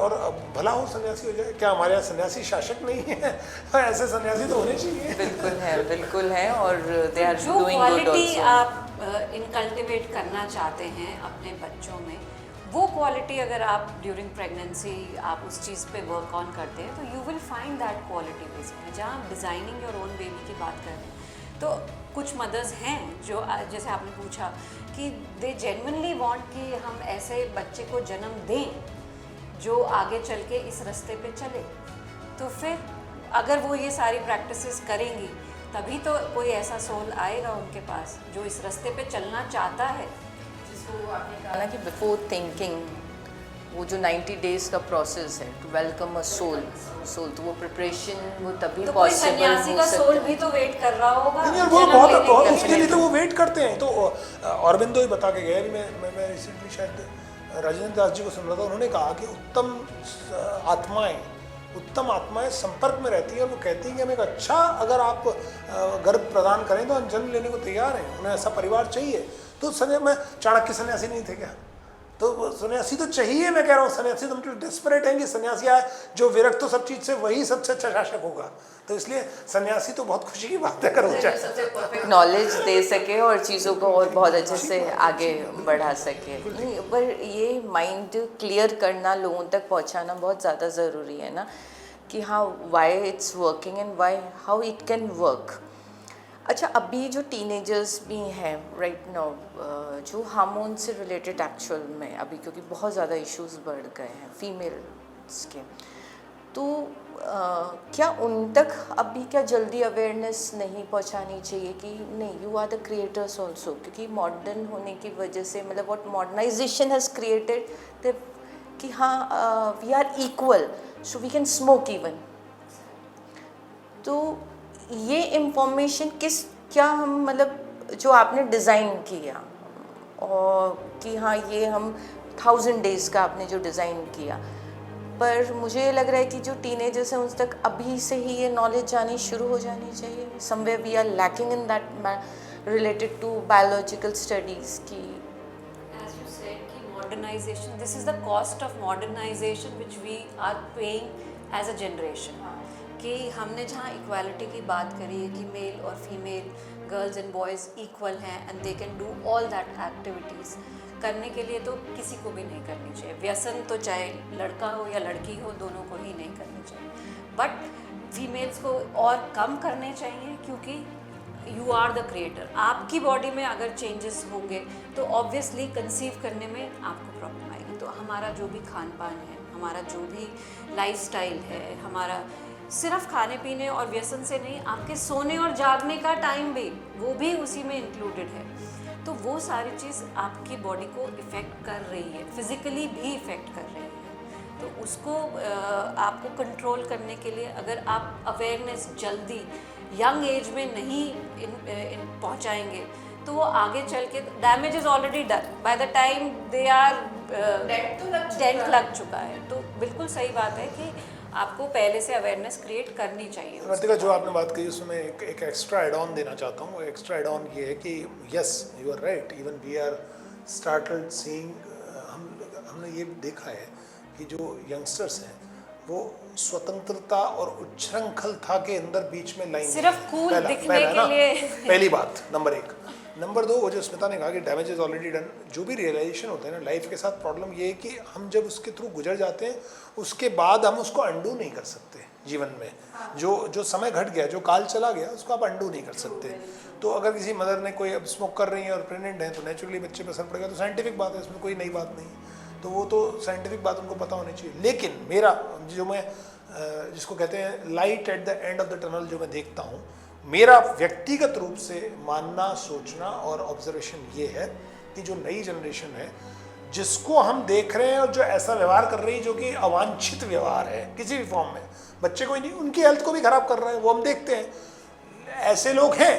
भला हो सन्यासी हो जाए, क्या हमारे यहाँ सन्यासी शासक नहीं है? ऐसे सन्यासी तो होने चाहिए। बिल्कुल है। और दे आर जो डूइंग गुड क्वालिटी आल्सो। आप इनकल्टिवेट करना चाहते हैं अपने बच्चों में, वो क्वालिटी अगर आप ड्यूरिंग प्रेगनेंसी आप उस चीज़ पे वर्क ऑन करते हैं, तो you will find that quality basically. जहाँ आप डिज़ाइनिंग योर ओन बेबी की बात कर रहे हैं, तो कुछ मदर्स हैं जो, जैसे आपने पूछा, कि दे जेन्युइनली वांट कि हम ऐसे बच्चे को जन्म दें जो आगे चल के इस रास्ते पे चले। तो फिर अगर वो ये सारी प्रैक्टिसेस करेंगी, तभी तो कोई ऐसा सोल आएगा उनके पास जो इस रास्ते पे चलना चाहता है। जिसको आपने कहा ना कि बिफोर थिंकिंग, वो जो 90 डेज का प्रोसेस है टू वेलकम अ सोल, तो वो प्रिपरेशन वो तभी तो कोई पॉसिबल सन्यासी का सोल भी तो वेट कर रहा होगा नहीं, वो जन्म बहुत लेने के लिए। उसके लिए तो वो वेट करते हैं। तो अरविंदो ही बता के गए। मैं रिसेंटली शायद राजेंद्र दास जी को सुन रहा था, उन्होंने कहा कि उत्तम आत्माएं उत्तम आत्माएं संपर्क में रहती हैं और वो कहती हैं कि हमें एक अच्छा, अगर आप गर्भ प्रदान करें तो हम जन्म लेने को तैयार हैं, उन्हें ऐसा परिवार चाहिए। तो मैं चाणक्य सन्यासी नहीं थे क्या? तो सन्यासी तो चाहिए, मैं कह रहा हूँ सन्यासी तो हम डेस्परेट हैं कि सन्यासी आए जो विरक्त हो सब चीज़ से, वही सबसे अच्छा शासक होगा। तो इसलिए सन्यासी तो बहुत खुशी की बात है, करो चाहे नॉलेज दे सके और चीज़ों को और बहुत अच्छे से आगे बढ़ा सके। नहीं, पर ये माइंड क्लियर करना, लोगों तक पहुंचाना बहुत ज़्यादा ज़रूरी है ना, कि हाँ why it's working and why how it can work. अच्छा, अभी जो टीनेजर्स भी हैं राइट नाउ, जो हार्मोन से रिलेटेड एक्चुअल में अभी, क्योंकि बहुत ज़्यादा इश्यूज बढ़ गए हैं फीमेल्स के, तो क्या उन तक अभी क्या जल्दी अवेयरनेस नहीं पहुंचानी चाहिए कि नहीं, you are the creators also, क्योंकि मॉडर्न होने की वजह से, मतलब व्हाट मॉडर्नाइजेशन हैज़ क्रिएटेड कि हाँ we are equal, so we can smoke even. तो ये इंफॉर्मेशन क्या हम, मतलब जो आपने डिज़ाइन किया और कि हाँ ये हम 1000 डेज़ का आपने जो डिज़ाइन किया, पर मुझे लग रहा है कि जो टीनेजर्स हैं उन तक अभी से ही ये नॉलेज जानी शुरू हो जानी चाहिए। Somewhere we are lacking in that related to biological studies की। As you said कि modernization, this is the cost of modernization which we are paying as a generation. कि हमने जहाँ इक्वालिटी की बात करी है कि मेल और female, girls and boys equal हैं and they can do all that activities, करने के लिए तो किसी को भी नहीं करनी चाहिए। व्यसन तो चाहे लड़का हो या लड़की हो, दोनों को ही नहीं करनी चाहिए, बट फीमेल्स को और कम करने चाहिए, क्योंकि यू आर द क्रिएटर। आपकी बॉडी में अगर चेंजेस होंगे तो ऑब्वियसली कंसीव करने में आपको प्रॉब्लम आएगी। तो हमारा जो भी खान पान है, हमारा जो भी लाइफस्टाइल है, हमारा सिर्फ खाने पीने और व्यसन से नहीं, आपके सोने और जागने का टाइम भी, वो भी उसी में इंक्लूडेड है। तो वो सारी चीज़ आपकी बॉडी को इफ़ेक्ट कर रही है, फिज़िकली भी इफ़ेक्ट कर रही है। तो उसको आपको कंट्रोल करने के लिए अगर आप अवेयरनेस जल्दी यंग एज में नहीं पहुंचाएंगे तो वो आगे चल के, damage is already done by the time they are, dent लग चुका है। तो बिल्कुल सही बात है कि आपको पहले से अवेयरनेस क्रिएट करनी चाहिए। रतिका, जो आपने बात कही उसमें एक एक्स्ट्रा एड ऑन देना चाहता हूँ। एक्स्ट्रा एड ऑन ये है कि yes you are right, even we are started seeing, हमने ये देखा है कि जो यंगस्टर्स हैं वो स्वतंत्रता और उच्छृंखलता के अंदर बीच में लाइन, सिर्फ कूल दिखने के लिए। पहली बात नंबर 1। नंबर 2, वो जो स्मिता ने कहा कि डैमेज इज ऑलरेडी डन, जो भी रियलाइजेशन होता है ना लाइफ के साथ, प्रॉब्लम ये है कि हम जब उसके थ्रू गुजर जाते हैं उसके बाद हम उसको अंडू नहीं कर सकते जीवन में। जो समय घट गया, जो काल चला गया, उसको आप अंडू नहीं कर सकते। तो अगर किसी मदर ने कोई अब स्मोक कर रही है और प्रेग्नेंट है तो नेचुरली बच्चे पर असर पड़ेगा, तो साइंटिफिक बात है, इसमें कोई नई बात नहीं, तो वो तो साइंटिफिक बात उनको पता होनी चाहिए। लेकिन मेरा जो मैं जिसको कहते हैं light at the end of the tunnel, जो मैं देखता हूँ, मेरा व्यक्तिगत रूप से मानना, सोचना और ऑब्जर्वेशन ये है कि जो नई जनरेशन है जिसको हम देख रहे हैं और जो ऐसा व्यवहार कर रही है जो कि अवांछित व्यवहार है किसी भी फॉर्म में, बच्चे को ही नहीं, उनकी हेल्थ को भी खराब कर रहा है, वो हम देखते हैं। ऐसे लोग हैं।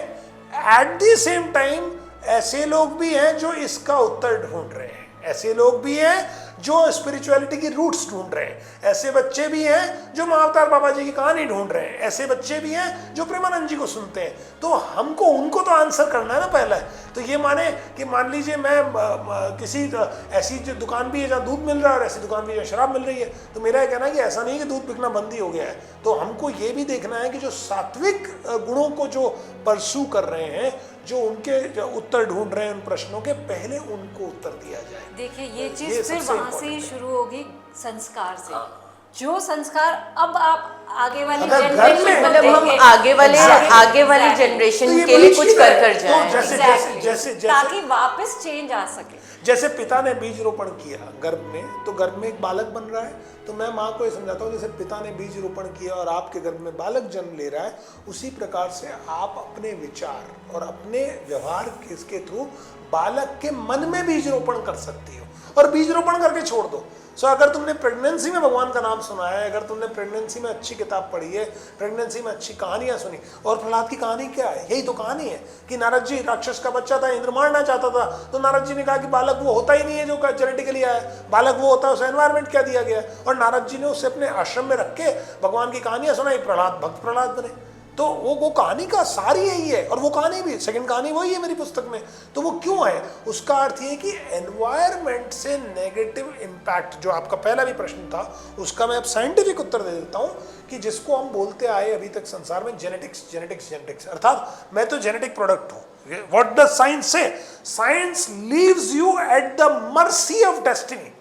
एट द सेम टाइम ऐसे लोग भी हैं जो इसका उत्तर ढूंढ रहे हैं, ऐसे लोग भी हैं जो स्पिरिचुअलिटी की रूट्स ढूंढ रहे हैं, ऐसे बच्चे भी हैं जो महाअवतार बाबा जी की कहानी ढूंढ रहे हैं, ऐसे बच्चे भी हैं जो प्रेमानंद जी को सुनते हैं। तो हमको उनको तो आंसर करना है ना पहले। तो ये माने कि मान लीजिए मैं किसी ऐसी जो दुकान भी है जहाँ दूध मिल रहा है और ऐसी दुकान भी जहाँ शराब मिल रही है, तो मेरा ये कहना है कि ऐसा नहीं कि दूध बिकना बंद ही हो गया है। तो हमको ये भी देखना है कि जो सात्विक गुणों को जो परसू कर रहे हैं, जो उनके जो उत्तर ढूंढ रहे हैं उन प्रश्नों के, पहले उनको उत्तर दिया जाए। देखिए ये चीज़ फिर वहाँ से ही शुरू होगी, संस्कार से। जो संस्कार अब आप आगे वाली जनरेशन, मतलब हम आगे वाले जनरेशन के लिए कुछ कर जाएं, जैसे ताकि वापस चेंज आ सके। जैसे पिता ने बीज रोपण किया गर्भ में, तो गर्भ में एक बालक बन रहा है, तो मैं माँ को ये समझाता हूँ जैसे पिता ने बीज रोपण किया और आपके गर्भ में बालक जन्म ले रहा है, उसी प्रकार से आप अपने विचार और अपने व्यवहार इसके थ्रू बालक के मन में बीज रोपण कर सकती हो। और बीज रोपण करके छोड़ दो। सो अगर तुमने प्रेगनेंसी में भगवान का नाम सुना है, अगर तुमने प्रेगनेंसी में अच्छी किताब पढ़ी है, प्रेगनेंसी में अच्छी कहानियां सुनी, और प्रहलाद की कहानी क्या है, यही तो कहानी है कि नारद जी राक्षस का बच्चा था, इंद्र मारना चाहता था, तो नारद जी ने कहा कि बालक वो होता ही नहीं है जो जेनेटिकली आया है, बालक वो होता है, उसे एनवायरमेंट क्या दिया गया, और नारद जी ने उसे अपने आश्रम में रख के भगवान की कहानियां सुनाई, प्रहलाद भक्त प्रहलाद बने। तो वो कहानी का सार यही है, और वो कहानी भी सेकंड कहानी वही है मेरी पुस्तक में। तो वो क्यों है, उसका अर्थ ये कि एनवायरनमेंट से नेगेटिव इम्पैक्ट, जो आपका पहला भी प्रश्न था उसका मैं अब साइंटिफिक उत्तर दे देता हूँ कि जिसको हम बोलते आए अभी तक संसार में जेनेटिक्स जेनेटिक्स जेनेटिक्स, अर्थात मैं तो जेनेटिक प्रोडक्ट हूँ। व्हाट डज साइंस से? Science leaves you at the mercy of destiny.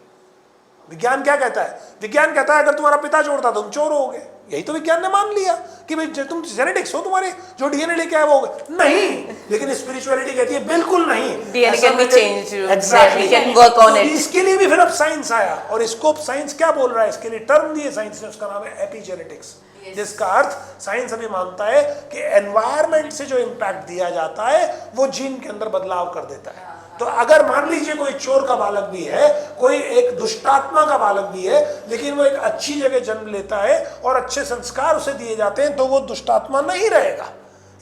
विज्ञान क्या कहता है? विज्ञान कहता है अगर तुम्हारा पिता चोर था तुम चोर होगे। यही तो विज्ञान ने मान लिया कि भाई तुम जेनेटिक्स हो, तुम्हारे जो डीएनए लेके आए वो होगे। नहीं, लेकिन स्पिरिचुअलिटी कहती है बिल्कुल नहीं, DNA can be changed, exactly, we can work on it. इसके लिए भी फिर अब साइंस आया, और इसको साइंस क्या बोल रहा है, इसके लिए टर्म दिए साइंस ने, उसका नाम है एपिजेनेटिक्स, जिसका अर्थ साइंस अभी मानता है कि एनवायरनमेंट से जो इंपैक्ट दिया जाता है वो जीन के अंदर बदलाव कर देता है। तो अगर मान लीजिए कोई चोर का बालक भी है, कोई एक दुष्टात्मा का बालक भी है, लेकिन वो एक अच्छी जगह जन्म लेता है और अच्छे संस्कार उसे दिए जाते हैं, तो वो दुष्टात्मा नहीं रहेगा।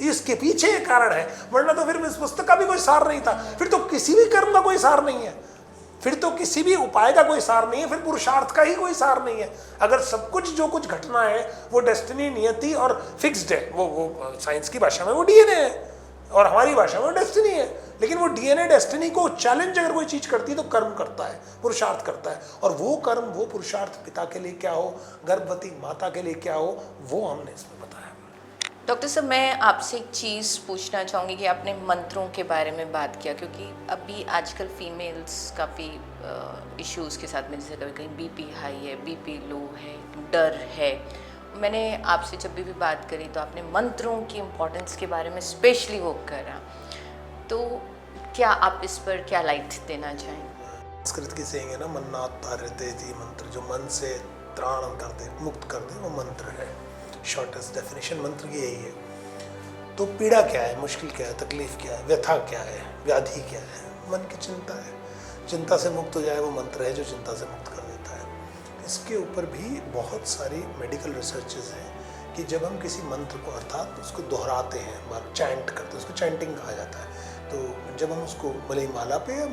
इसके पीछे एक कारण है, वरना तो फिर इस पुस्तक का भी कोई सार नहीं था, फिर तो किसी भी कर्म का कोई सार नहीं है, फिर तो किसी भी उपाय का कोई सार नहीं है, फिर पुरुषार्थ का ही कोई सार नहीं है। अगर सब कुछ जो कुछ घटना है वो डेस्टिनी, नियति और फिक्स्ड है, वो साइंस की भाषा में वो डीएनए है और हमारी भाषा में वो डेस्टिनी है। लेकिन वो डीएनए डेस्टिनी को चैलेंज अगर कोई चीज करती है तो कर्म करता है, पुरुषार्थ करता है, और वो कर्म, वो पुरुषार्थ पिता के लिए क्या हो, गर्भवती माता के लिए क्या हो, वो हमने इसमें बताया। डॉक्टर साहब, मैं आपसे एक चीज़ पूछना चाहूँगी कि आपने मंत्रों के बारे में बात किया, क्योंकि अभी आजकल फीमेल्स काफ़ी इश्यूज़ के साथ में, जैसे कभी कहीं बीपी हाई है, बीपी लो है, डर है। मैंने आपसे जब भी बात करी तो आपने मंत्रों की इम्पोर्टेंस के बारे में स्पेशली वो करा, तो क्या आप इस पर क्या लाइट देना चाहेंगे? संस्कृत की सेइंग है ना, मन्नात् तार्यते इति मंत्र, जो मन से त्राण कर दे, मुक्त कर दे, वो मंत्र है। शॉर्टेस्ट डेफिनेशन मंत्र की यही है। तो पीड़ा क्या है, मुश्किल क्या है, तकलीफ क्या है, व्यथा क्या है, व्याधि क्या है? मन की चिंता है। चिंता से मुक्त हो जाए वो मंत्र है जो चिंता से मुक्त कर देता है। इसके ऊपर भी बहुत सारी मेडिकल रिसर्चेज हैं कि जब हम किसी मंत्र को, अर्थात उसको दोहराते हैं, बार चैंट करते हैं, उसको चैंटिंग कहा जाता है। तो जब हम उसको भले ही माला पे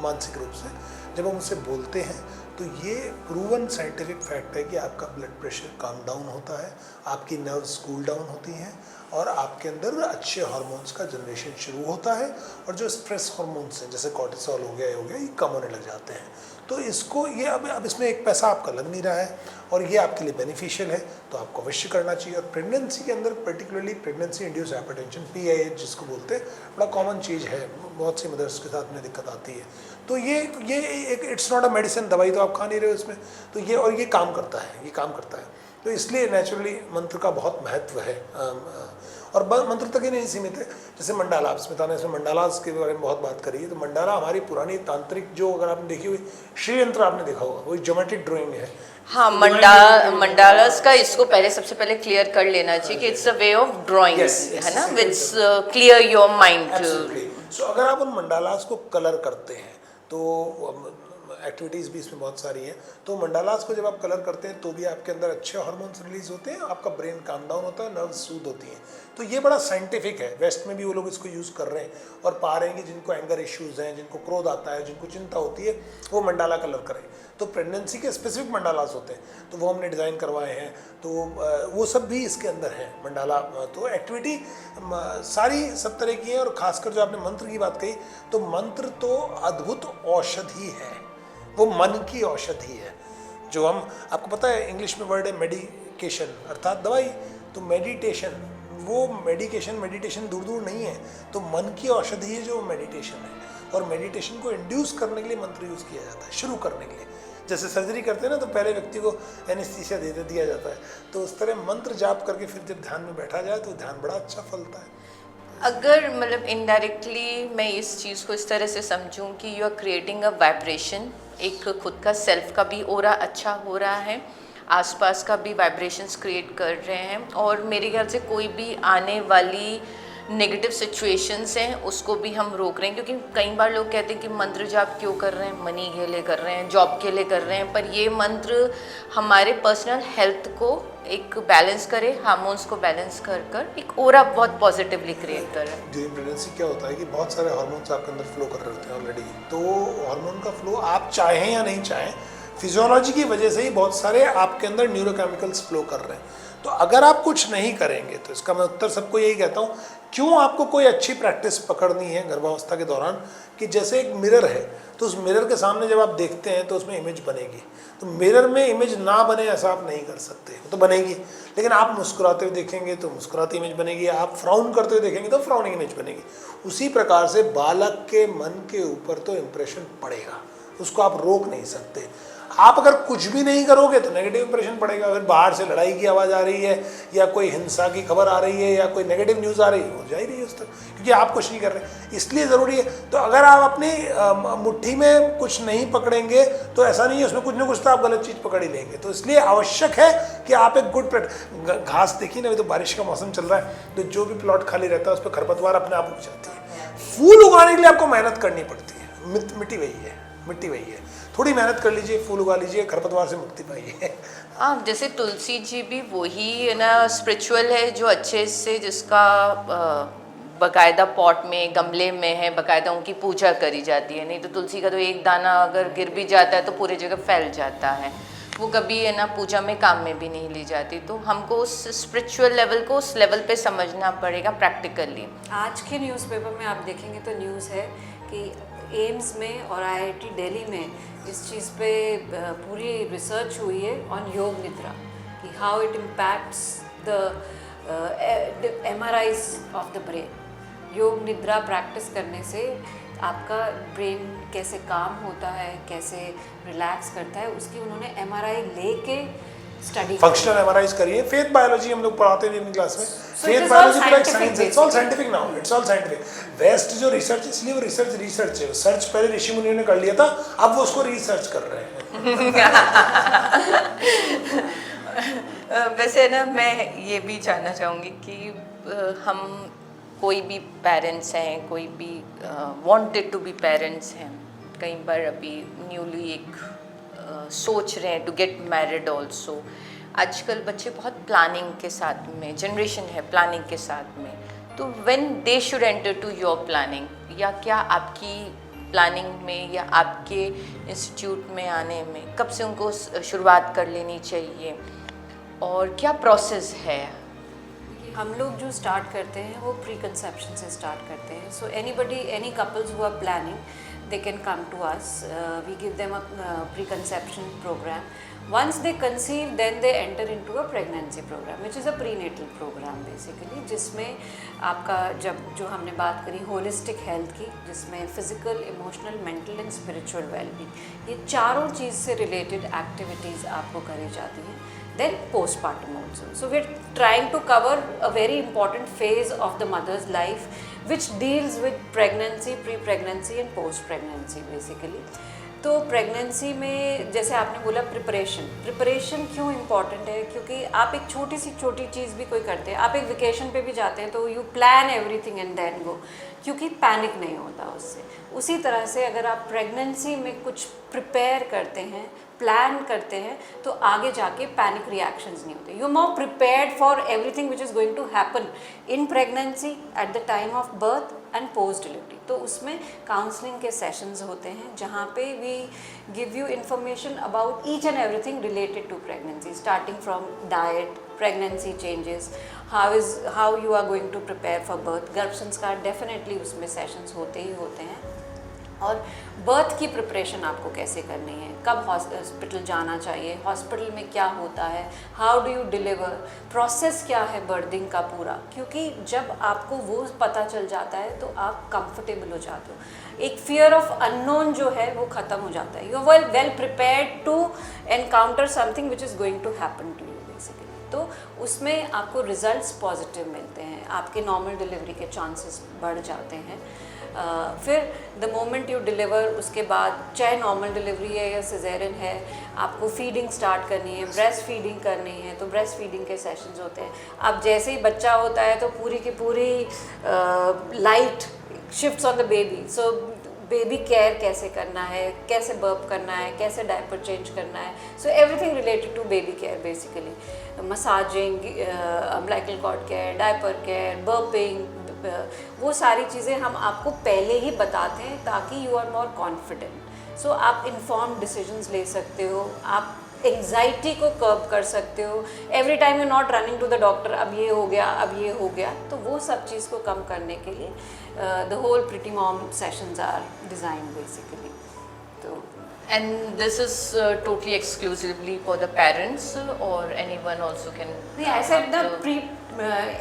मानसिक रूप से जब हम उसे बोलते हैं, तो ये प्रूवन साइंटिफिक फैक्ट है कि आपका ब्लड प्रेशर काम डाउन होता है, आपकी नर्व्स कूल डाउन होती हैं, और आपके अंदर अच्छे हार्मोन्स का जनरेशन शुरू होता है, और जो स्ट्रेस हार्मोन्स हैं जैसे कॉर्टिसोल हो गया ये कम होने लग जाते हैं। तो इसको ये अब इसमें एक पैसा आपका लग नहीं रहा है और ये आपके लिए बेनिफिशियल है, तो आपको अवश्य करना चाहिए। और प्रेगनेंसी के अंदर particularly pregnancy induce hypertension, PIH जिसको बोलते हैं, बड़ा कॉमन चीज़ है, बहुत सी मदर्स के साथ में दिक्कत आती है। तो ये एक इट्स नॉट अ मेडिसिन, दवाई तो आप खा नहीं रहे हो इसमें, तो ये और ये काम करता है, ये काम करता है। तो इसलिए नेचुरली मंत्र का बहुत महत्व है, और मंत्र तक ही नहीं सीमित है। जैसे मंडाला, स्मिता ने इसमें मंडालास के बारे में बहुत बात करी है, तो मंडाला हमारी पुरानी तांत्रिक, जो अगर आपने देखी हुई श्रीयंत्र आपने देखा होगा, वही ज्योमेट्रिक ड्राइंग है। हाँ, मंडालास का इसको पहले सबसे पहले क्लियर कर लेना चाहिए कि it's a way of drawing, है ना, विच क्लियर योर माइंड। सो अगर आप उन मंडालास को कलर करते हैं तो एक्टिविटीज़ भी इसमें बहुत सारी हैं। तो मंडालास को जब आप कलर करते हैं तो भी आपके अंदर अच्छे हार्मोन्स रिलीज होते हैं, आपका ब्रेन काम डाउन होता है, नर्व्स सूद होती हैं। तो ये बड़ा साइंटिफिक है, वेस्ट में भी वो लोग इसको यूज़ कर रहे हैं और पा रहे हैं कि जिनको एंगर इश्यूज़ हैं, जिनको क्रोध आता है, जिनको चिंता होती है, वो मंडाला कलर करें। तो प्रेगनेंसी के स्पेसिफिक मंडालास होते हैं, तो वो हमने डिज़ाइन करवाए हैं, तो वो सब भी इसके अंदर है मंडाला। तो एक्टिविटी सारी सब तरह की है, और ख़ासकर जो आपने मंत्र की बात कही, तो मंत्र तो अद्भुत औषधि है, वो मन की औषधि है। जो हम, आपको पता है इंग्लिश में वर्ड है मेडिकेशन, अर्थात दवाई, तो मेडिटेशन, वो मेडिटेशन दूर दूर नहीं है, तो मन की औषधि है जो मेडिटेशन है। और मेडिटेशन को इंड्यूस करने के लिए मंत्र यूज़ किया जाता है, शुरू करने के लिए। जैसे सर्जरी करते हैं ना, तो पहले व्यक्ति को एनेस्थीसिया दे दिया जाता है, तो उस तरह मंत्र जाप करके फिर जब ध्यान में बैठा जाए तो ध्यान बड़ा अच्छा फलता है। अगर मतलब इनडायरेक्टली मैं इस चीज़ को इस तरह से समझूं कि you are creating a vibration, एक खुद का सेल्फ का भी ऑरा अच्छा हो रहा है, आसपास का भी वाइब्रेशंस क्रिएट कर रहे हैं, और मेरे ख्याल से कोई भी आने वाली नेगेटिव सिचुएशंस हैं उसको भी हम रोक रहे हैं, क्योंकि कई बार लोग कहते हैं कि मंत्र जाप क्यों कर रहे हैं, मनी के लिए कर रहे हैं, जॉब के लिए कर रहे हैं, पर ये मंत्र हमारे पर्सनल हेल्थ को एक बैलेंस करे, हार्मोन्स को बैलेंस कर कर एक ओरा बहुत पॉजिटिवली क्रिएट कर रहे हैं। ड्यूरिंग प्रेगनेंसी क्या होता है कि बहुत सारे हार्मोन्स आपके अंदर फ्लो कर रहे होते हैं ऑलरेडी, तो हार्मोन का फ्लो आप चाहें या नहीं चाहें, फिजियोलॉजी की वजह से ही बहुत सारे आपके अंदर न्यूरोकेमिकल्स फ्लो कर रहे हैं। तो अगर आप कुछ नहीं करेंगे, तो इसका मैं उत्तर सबको यही कहता हूँ, क्यों आपको कोई अच्छी प्रैक्टिस पकड़नी है गर्भावस्था के दौरान, कि जैसे एक मिरर है, तो उस मिरर के सामने जब आप देखते हैं तो उसमें इमेज बनेगी, तो मिरर में इमेज ना बने ऐसा आप नहीं कर सकते, तो बनेगी, लेकिन आप मुस्कुराते हुए देखेंगे तो मुस्कुराती इमेज बनेगी, आप फ्राउन करते हुए देखेंगे तो फ्राउनिंग इमेज बनेगी। उसी प्रकार से बालक के मन के ऊपर तो इम्प्रेशन पड़ेगा, उसको आप रोक नहीं सकते। आप अगर कुछ भी नहीं करोगे तो नेगेटिव इंप्रेशन पड़ेगा। अगर बाहर से लड़ाई की आवाज़ आ रही है या कोई हिंसा की खबर आ रही है या कोई नेगेटिव न्यूज़ आ रही है, वो जा ही रही है उस तक, क्योंकि आप कुछ नहीं कर रहे। इसलिए ज़रूरी है, तो अगर आप अपनी मुट्ठी में कुछ नहीं पकड़ेंगे तो ऐसा नहीं है, उसमें कुछ ना कुछ तो आप गलत चीज़ पकड़ ही लेंगे। तो इसलिए आवश्यक है कि आप एक गुड घास देखिए ना, अभी तो बारिश का मौसम चल रहा है, तो जो भी प्लॉट खाली रहता है उस पर खरपतवार अपने आप उग जाती है। फूल उगाने के लिए आपको मेहनत करनी पड़ती है, मिट्टी वही है, थोड़ी मेहनत कर लीजिए, फूल उगा लीजिए, खरपतवार से मुक्ति पाइए। हाँ, जैसे तुलसी जी भी वही है ना, स्पिरिचुअल है, जो अच्छे से जिसका बकायदा पॉट में, गमले में है, बकायदा उनकी पूजा करी जाती है। नहीं तो तुलसी का तो एक दाना अगर गिर भी जाता है तो पूरी जगह फैल जाता है, वो कभी है ना पूजा में काम में भी नहीं ली जाती। तो हमको उस स्पिरिचुअल लेवल को उस लेवल पे समझना पड़ेगा प्रैक्टिकली। आज के न्यूज़पेपर में आप देखेंगे तो न्यूज़ है कि एम्स में और आईआईटी दिल्ली में इस चीज़ पे पूरी रिसर्च हुई है ऑन योग निद्रा, कि how it impacts the MRIs of the brain. Yoga nidra practice करने से आपका ब्रेन कैसे काम होता है, कैसे रिलैक्स करता है, उसकी उन्होंने एमआरआई लेके स्टडी, फंक्शनल एमआरआईज करिए। फेथ बायोलॉजी हम लोग पढ़ाते हैं क्लास में, So faith it is biology all पूरा एक scientific साइंस है, it's all scientific now, it's all scientific. West जो रिसर्च, इसलिए वो रिसर्च है, सर्च पहले ऋषि मुनियों ने कर लिया था, अब वो उसको रिसर्च कर रहे हैं। वैसे ना मैं ये भी जानना चाहूँगी कि हम कोई भी पेरेंट्स हैं, कोई भी वांटेड टू बी पेरेंट्स हैं, कई बार अभी न्यूली एक सोच रहे हैं टू गेट मैरिड ऑल्सो। आजकल बच्चे बहुत प्लानिंग के साथ में, जनरेशन है प्लानिंग के साथ में, तो when they should enter to your planning, या क्या आपकी प्लानिंग में या आपके इंस्टीट्यूट में आने में कब से उनको शुरुआत कर लेनी चाहिए और क्या प्रोसेस है? हम लोग जो स्टार्ट करते हैं वो प्री कंसेप्शन से स्टार्ट करते हैं। So any couples who are planning, they can come to us. We give them a preconception program. Once they conceive, then they enter into a pregnancy program, which is a prenatal program basically, जिसमें आपका जो हमने बात करी holistic health की, जिसमें physical, emotional, mental and spiritual wellbeing, ये चारों चीज़ से रिलेटेड एक्टिविटीज़ आपको करी जाती हैं। Then postpartum also. So we're trying to cover a very important phase of the mother's life, which deals with pregnancy, pre-pregnancy and post-pregnancy basically. तो pregnancy में जैसे आपने बोला प्रिपरेशन क्यों इम्पॉर्टेंट है, क्योंकि आप एक छोटी चीज़ भी कोई करते हैं, आप एक वेकेशन पे भी जाते हैं तो you plan everything and then go, क्योंकि पैनिक नहीं होता उससे। उसी तरह से अगर आप प्रेगनेंसी में कुछ प्रिपेयर करते हैं, प्लान करते हैं, तो आगे जाके पैनिक रिएक्शंस नहीं होते। You more prepared for everything which is going to happen in pregnancy, at the time of birth and post delivery. तो उसमें काउंसलिंग के सेशंस होते हैं जहाँ पे we give you information about each and everything related to pregnancy, starting from diet, pregnancy changes, how you are going to prepare for birth. गर्भ संस्कार definitely उसमें सेशंस होते ही होते हैं, और बर्थ की प्रिपरेशन आपको कैसे करनी है, कब हॉस्पिटल जाना चाहिए, हॉस्पिटल में क्या होता है, how do you deliver, process क्या है बर्थिंग का पूरा, क्योंकि जब आपको वो पता चल जाता है तो आप कंफर्टेबल हो जाते हो। एक फियर ऑफ अननोन जो है वो ख़त्म हो जाता है। You are well prepared to encounter something which is going to happen to you basically. तो उसमें आपको रिजल्ट्स पॉजिटिव मिलते हैं, आपके नॉर्मल डिलीवरी के चांसेस बढ़ जाते हैं। फिर द मोमेंट यू डिलीवर, उसके बाद चाहे नॉर्मल डिलीवरी है या सिजेरियन है, आपको फीडिंग स्टार्ट करनी है, ब्रेस्ट फीडिंग करनी है, तो ब्रेस्ट फीडिंग के सेशंस होते हैं। अब जैसे ही बच्चा होता है तो पूरी की पूरी light shifts on the baby. So baby care कैसे करना है, कैसे बर्प करना है, कैसे डायपर चेंज करना है, so everything related to baby care basically, massaging, umbilical cord care, diaper care, burping, वो सारी चीज़ें हम आपको पहले ही बताते हैं ताकि यू आर मोर कॉन्फिडेंट। सो आप इन्फॉर्म डिसीजंस ले सकते हो, आप एंग्जाइटी को कर्ब कर सकते हो। Every time you not running to the doctor, अब ये हो गया, अब ये हो गया, तो वो सब चीज़ को कम करने के लिए the whole pretty mom sessions are design basically. तो And this is totally exclusively for the parents, or anyone also can? I said the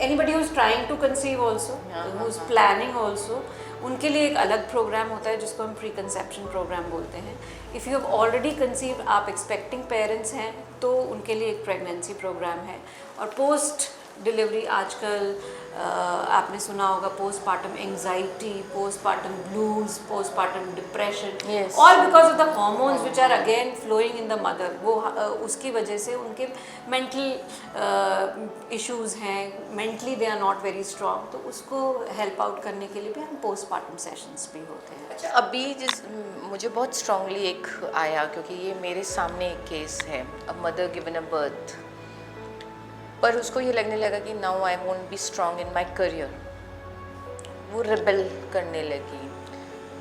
anybody who's trying to conceive also, who's planning also, उनके लिए एक अलग programme होता है जिसको हम pre conception programme बोलते हैं। If you have already conceived, आप एक्सपेक्टिंग पेरेंट्स हैं, तो उनके लिए एक प्रेगनेंसी प्रोग्राम है। और पोस्ट डिलीवरी आजकल आपने सुना होगा postpartum anxiety, postpartum blues, postpartum depression, Yes. All because of the hormones which are again flowing in the mother. वो उसकी वजह से उनके मेंटल इश्यूज़ हैं, mentally they are not very strong, तो उसको हेल्प आउट करने के लिए भी हम पोस्टपार्टम सेशंस भी होते हैं। अच्छा, अभी मुझे बहुत स्ट्रांगली एक आया, क्योंकि ये मेरे सामने एक केस है, a mother given a birth, पर उसको ये लगने लगा कि now I won't be strong in my career. वो रिबेल करने लगी,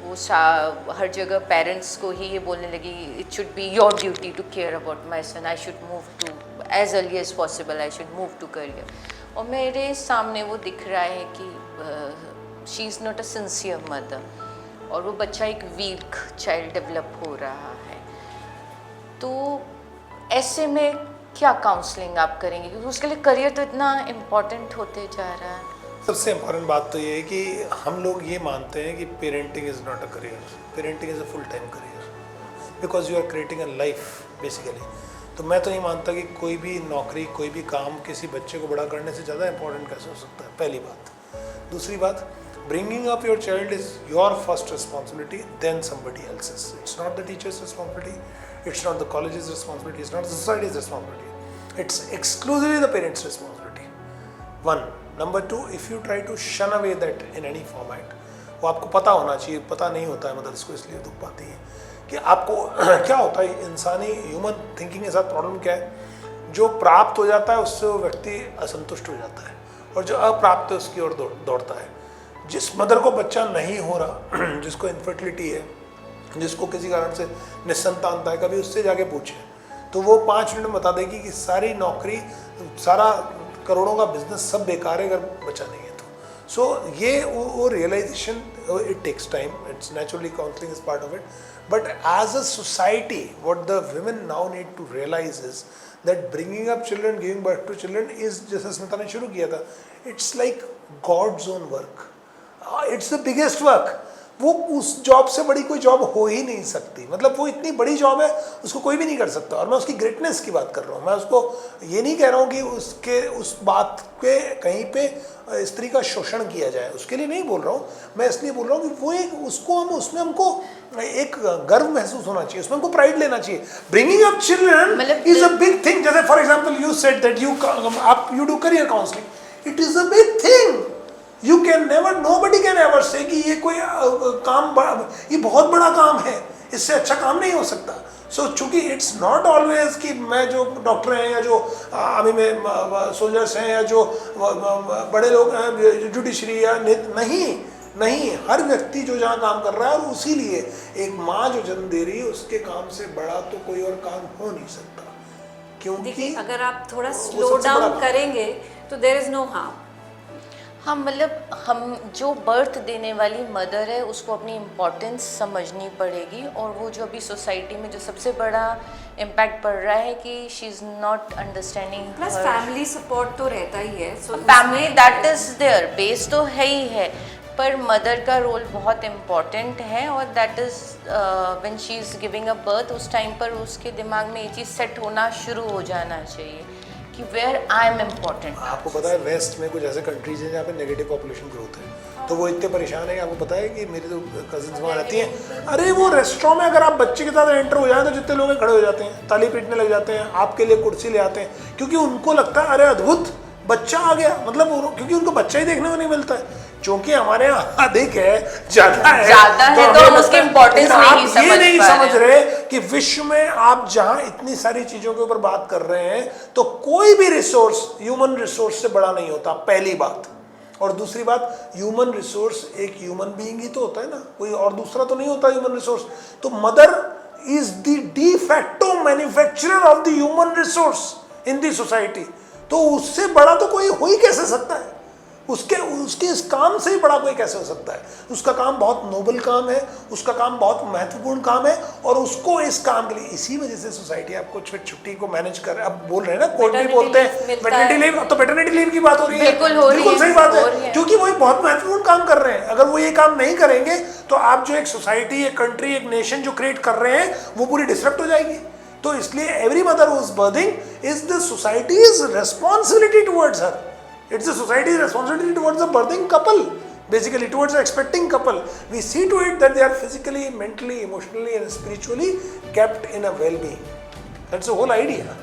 वो हर जगह पेरेंट्स को ही ये बोलने लगी, it should be your duty to care about my son, I should move to as early as possible, I should move to career. और मेरे सामने वो दिख रहा है कि she is not a sincere mother, और वो बच्चा एक वीक चाइल्ड डेवलप हो रहा है। तो ऐसे में क्या काउंसलिंग आप करेंगे, क्योंकि उसके लिए करियर तो इतना इम्पोर्टेंट होते जा रहा है। सबसे इम्पोर्टेंट बात तो ये है कि हम लोग ये मानते हैं कि parenting is not a career, parenting is a full time career, because you are creating a life basically. तो मैं तो नहीं मानता कि कोई भी नौकरी, कोई भी काम किसी बच्चे को बड़ा करने से ज़्यादा इंपॉर्टेंट कैसे हो सकता है, पहली बात। दूसरी बात, bringing up your child is your first responsibility, then somebody else's. It's not the teacher's responsibility, it's not the college's responsibility, it's not the society's responsibility. It's exclusively the parents' responsibility. One. Number two, if you try to shun away that in any format, वो आपको पता होना चाहिए, पता नहीं होता है mother's को, इसलिए दुख पाती है कि आपको क्या होता है। इंसानी ह्यूमन थिंकिंग के साथ प्रॉब्लम क्या है, जो प्राप्त हो जाता है उससे वो व्यक्ति असंतुष्ट हो जाता है, और जो अप्राप्त है उसकी ओर दौड़ता है। जिस मदर को बच्चा नहीं हो रहा, जिसको इनफर्टिलिटी है, जिसको किसी कारण से निसंतानता है, कभी उससे जाके पूछे तो वो 5 मिनट में बता देगी कि सारी नौकरी, सारा करोड़ों का बिजनेस सब बेकार है अगर बच्चा नहीं है तो। सो ये वो realisation, it takes time, it's naturally counselling is part of it, but as a society what the women now need to realise is that bringing up children, giving birth to children is, जैसे स्मिता ने शुरू किया था, it's like God's own work, it's the biggest work. वो उस job से बड़ी कोई जॉब हो ही नहीं सकती, मतलब वो इतनी बड़ी जॉब है, उसको कोई भी नहीं कर सकता। और मैं उसकी ग्रेटनेस की बात कर रहा हूँ, मैं उसको ये नहीं कह रहा हूँ कि उसके उस बात पे कहीं पे स्त्री का शोषण किया जाए, उसके लिए नहीं बोल रहा हूँ। मैं इसलिए बोल रहा हूँ कि वो एक उसको हम उसमें हमको एक गर्व महसूस होना चाहिए, उसमें हमको प्राइड लेना चाहिए। Bringing up children is a big thing. जैसे for example you said that you do career counselling, it is a big thing. You can never, nobody can ever say कि ये कोई काम ये बहुत बड़ा काम है, इससे अच्छा काम नहीं हो सकता। सो चूँकि इट्स नॉट ऑलवेज कि मैं जो डॉक्टर हैं या जो आर्मी में सोल्जर्स हैं या जो बड़े लोग हैं जुडिशरी या नहीं, हर व्यक्ति जो जहाँ काम कर रहा है, और उसी लिए एक माँ जो जन्म दे रही है उसके काम से बड़ा तो कोई और काम हो नहीं सकता। क्योंकि अगर आप थोड़ा स्लो डाउन करेंगे तो देयर इज नो हार्म। हाँ, मतलब हम जो बर्थ देने वाली मदर है उसको अपनी इम्पोर्टेंस समझनी पड़ेगी, और वो जो अभी सोसाइटी में जो सबसे बड़ा इम्पैक्ट पड़ रहा है कि she is not understanding. Plus family support तो रहता ही है, so family that is there, base तो है ही है, पर मदर का रोल बहुत इम्पॉर्टेंट है। और that is when she is giving a birth, उस टाइम पर उसके दिमाग में ये चीज़ सेट होना शुरू हो जाना चाहिए कि वेयर आई एम इम्पोर्टेंट। आपको पता है वेस्ट में कुछ ऐसे कंट्रीज हैं जहाँ पे नेगेटिव पॉपुलेशन ग्रोथ है, तो वो इतने परेशान है कि आपको पता है कि मेरी तो कजिन्स वहाँ रहती हैं, अरे वो रेस्टोरेंट में अगर आप बच्चे के साथ एंटर हो जाए तो जितने लोग खड़े हो जाते हैं, ताली पीटने लग जाते हैं, आपके लिए कुर्सी ले आते हैं, क्योंकि उनको लगता है अरे अद्भुत बच्चा आ गया, मतलब क्योंकि उनको बच्चा ही देखने को नहीं मिलता है, क्योंकि हमारे यहाँ अधिक है, ज्यादा है तो हम उसकी इम्पोर्टेंस नहीं समझ रहे कि विश्व में आप जहाँ इतनी सारी चीजों के ऊपर बात कर रहे हैं तो कोई भी रिसोर्स ह्यूमन रिसोर्स से बड़ा नहीं होता, पहली बात। और दूसरी बात, ह्यूमन रिसोर्स एक ह्यूमन बीइंग ही तो होता है ना, कोई और दूसरा तो नहीं होता ह्यूमन रिसोर्स। तो mother is the de facto manufacturer of the human resource in the society. तो उससे बड़ा तो कोई हो ही कैसे सकता है, उसके इस काम से ही बड़ा कोई कैसे हो सकता है। उसका काम बहुत नोबल काम है, उसका काम बहुत महत्वपूर्ण काम है, और उसको इस काम के लिए, इसी वजह से सोसाइटी आपको छुट्टी को मैनेज कर, अब बोल रहे हैं ना, कोर्ट भी बोलते हैं मैटरनिटी लीव, अब तो मैटरनिटी लीव की बात हो रही है, बिल्कुल सही बात है, क्योंकि वो बहुत महत्वपूर्ण काम कर रहे हैं। अगर वो ये काम नहीं करेंगे तो आप जो एक सोसाइटी, एक कंट्री, एक नेशन जो क्रिएट कर रहे हैं वो पूरी डिस्ट्रक्ट हो जाएगी। तो इसलिए every mother who is berthing is the societies responsibility towards her, it's the society's responsibility towards the birthing couple, basically towards the expecting couple. We see to it that they are physically, mentally, emotionally and spiritually kept in a well-being. That's the whole idea.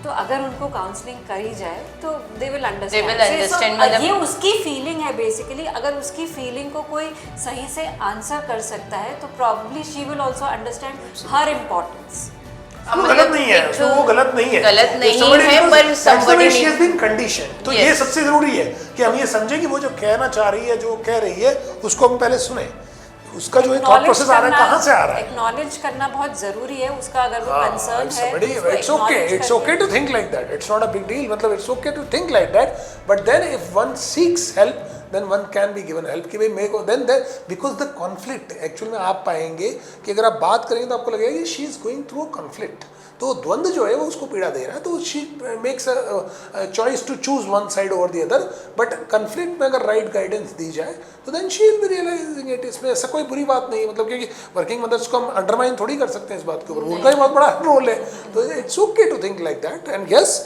तो अगर उनको counselling करी जाए तो they will They understand. will understand, ये उसकी feeling है basically, अगर उसकी फीलिंग को कोई सही से आंसर कर सकता है तो probably she will also understand her importance. वो गलत नहीं है, तो वो गलत नहीं है, गलत नहीं है, पर somebody she has been conditioned। तो ये सबसे जरूरी है कि हम ये समझें कि वो जो कहना चाह रही है, जो कह रही है, उसको हम पहले सुने, उसका जो थॉट प्रोसेस आ रहा है कहाँ से आ रहा है। एक्नॉलेज करना बहुत जरूरी है उसका, अगर वो कंसर्न है। It's okay to think like that, it's not a big deal, मतलब it's okay to think like that, but then if one seeks help then one can be given help कि भाई मेरे को then because the conflict actually में आप पाएंगे कि अगर आप बात करेंगे तो आपको लगेगा कि she is going through a conflict, तो द्वंद्व जो है वो उसको पीड़ा दे रहा है, तो she makes a choice to choose one side over the other, but conflict में अगर right guidance दी जाए तो then she will be realizing it। इसमें ऐसा कोई बुरी बात नहीं है, मतलब क्योंकि वर्किंग मदर्स को हम अंडरमाइन थोड़ी कर सकते हैं इस बात के ऊपर, उनका ही बहुत बड़ा रोल है, तो it's okay to think like that. And yes,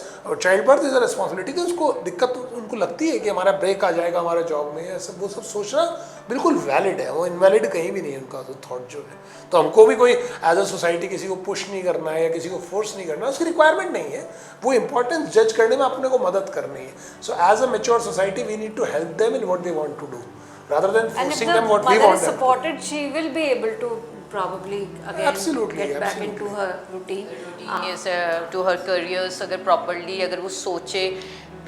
child birth is a responsibility, कि उसको दिक्कत उनको लगती है कि हमारा ब्रेक आ जाएगा हमारे जॉब में, ऐसा वो सब सोचना बिल्कुल वैलिड है, वो इनवैलिड कहीं भी नहीं है उनका तो थॉट जो है। तो हमको भी कोई एज अ सोसाइटी किसी को पुश नहीं करना है या किसी को फोर्स नहीं करना है, उसकी रिक्वायरमेंट नहीं है, वो इंपॉर्टेंस जज करने में अपने को मदद करनी है। So as a mature society we need to help them in what they want to do rather than forcing them what we want them to do. supported, she will be able to probably again Absolutely, get back into her routine. Yes, to her careers, अगर properly, अगर वो सोचे,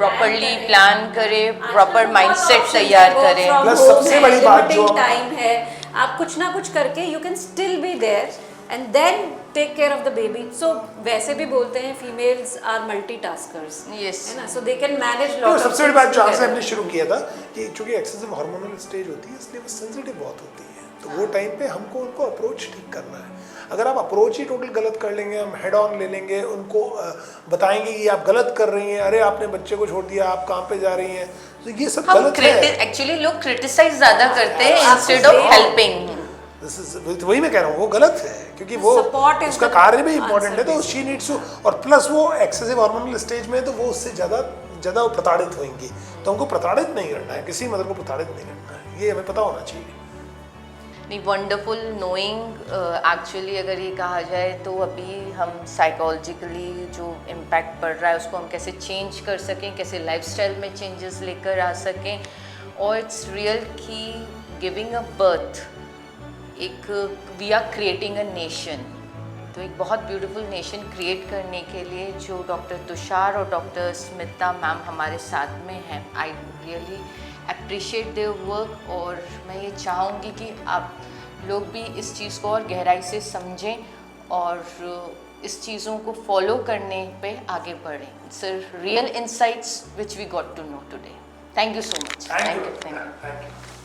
properly plan करे, proper mindset तैयार करे। Plus सबसे बड़ी बात जो टाइम है, आप कुछ ना कुछ करके you can still be there and then take care of the baby. So वैसे भी बोलते हैं females are multitaskers, Yes, है ना, so they can manage lot तो of सबसे बड़ी बात जहाँ से together. हमने शुरू किया था कि चूंकि एक्सेसिव हार्मोनल स्टेज होती है इसलिए वो सेंसिटिव बहुत होती है, तो वो टाइम पे हमको उनको अप्रोच ठीक करना है। अगर आप अप्रोच ही टोटल गलत कर लेंगे, हम हेड ऑन ले लेंगे, उनको बताएंगे कि आप गलत कर रही हैं, अरे आपने बच्चे को छोड़ दिया, आप कहाँ पे जा रही हैं, तो ये सब गलत है। एक्चुअली लोग क्रिटिसाइज ज्यादा करते हैं इंस्टेड ऑफ हेल्पिंग। वही मैं कह रहा हूँ, वो गलत है, क्योंकि वो उसका कार्य भी इम्पोर्टेंट है, तो शी नीड्स टू, और प्लस वो एक्सेसिव हार्मोनल स्टेज में तो वो उससे ज़्यादा प्रताड़ित होंगी, तो हमको प्रताड़ित नहीं करना है, किसी मदर को प्रताड़ित नहीं करना है, ये हमें पता होना चाहिए। नहीं, वंडरफुल नोइंग। एक्चुअली अगर ये कहा जाए तो अभी हम साइकोलॉजिकली जो इम्पैक्ट पड़ रहा है उसको हम कैसे चेंज कर सकें, कैसे लाइफस्टाइल में चेंजेस लेकर आ सकें, और इट्स रियल कि गिविंग अ बर्थ एक we are creating a nation, तो एक बहुत ब्यूटीफुल नेशन क्रिएट करने के लिए जो डॉक्टर तुषार और डॉक्टर स्मिता मैम हमारे साथ में हैं, I really appreciate their work, और मैं ये चाहूँगी कि आप लोग भी इस चीज़ को और गहराई से समझें और इस चीज़ों को फॉलो करने पे आगे बढ़ें। It's real insights which we got to know today. Thank you so much. Thank you.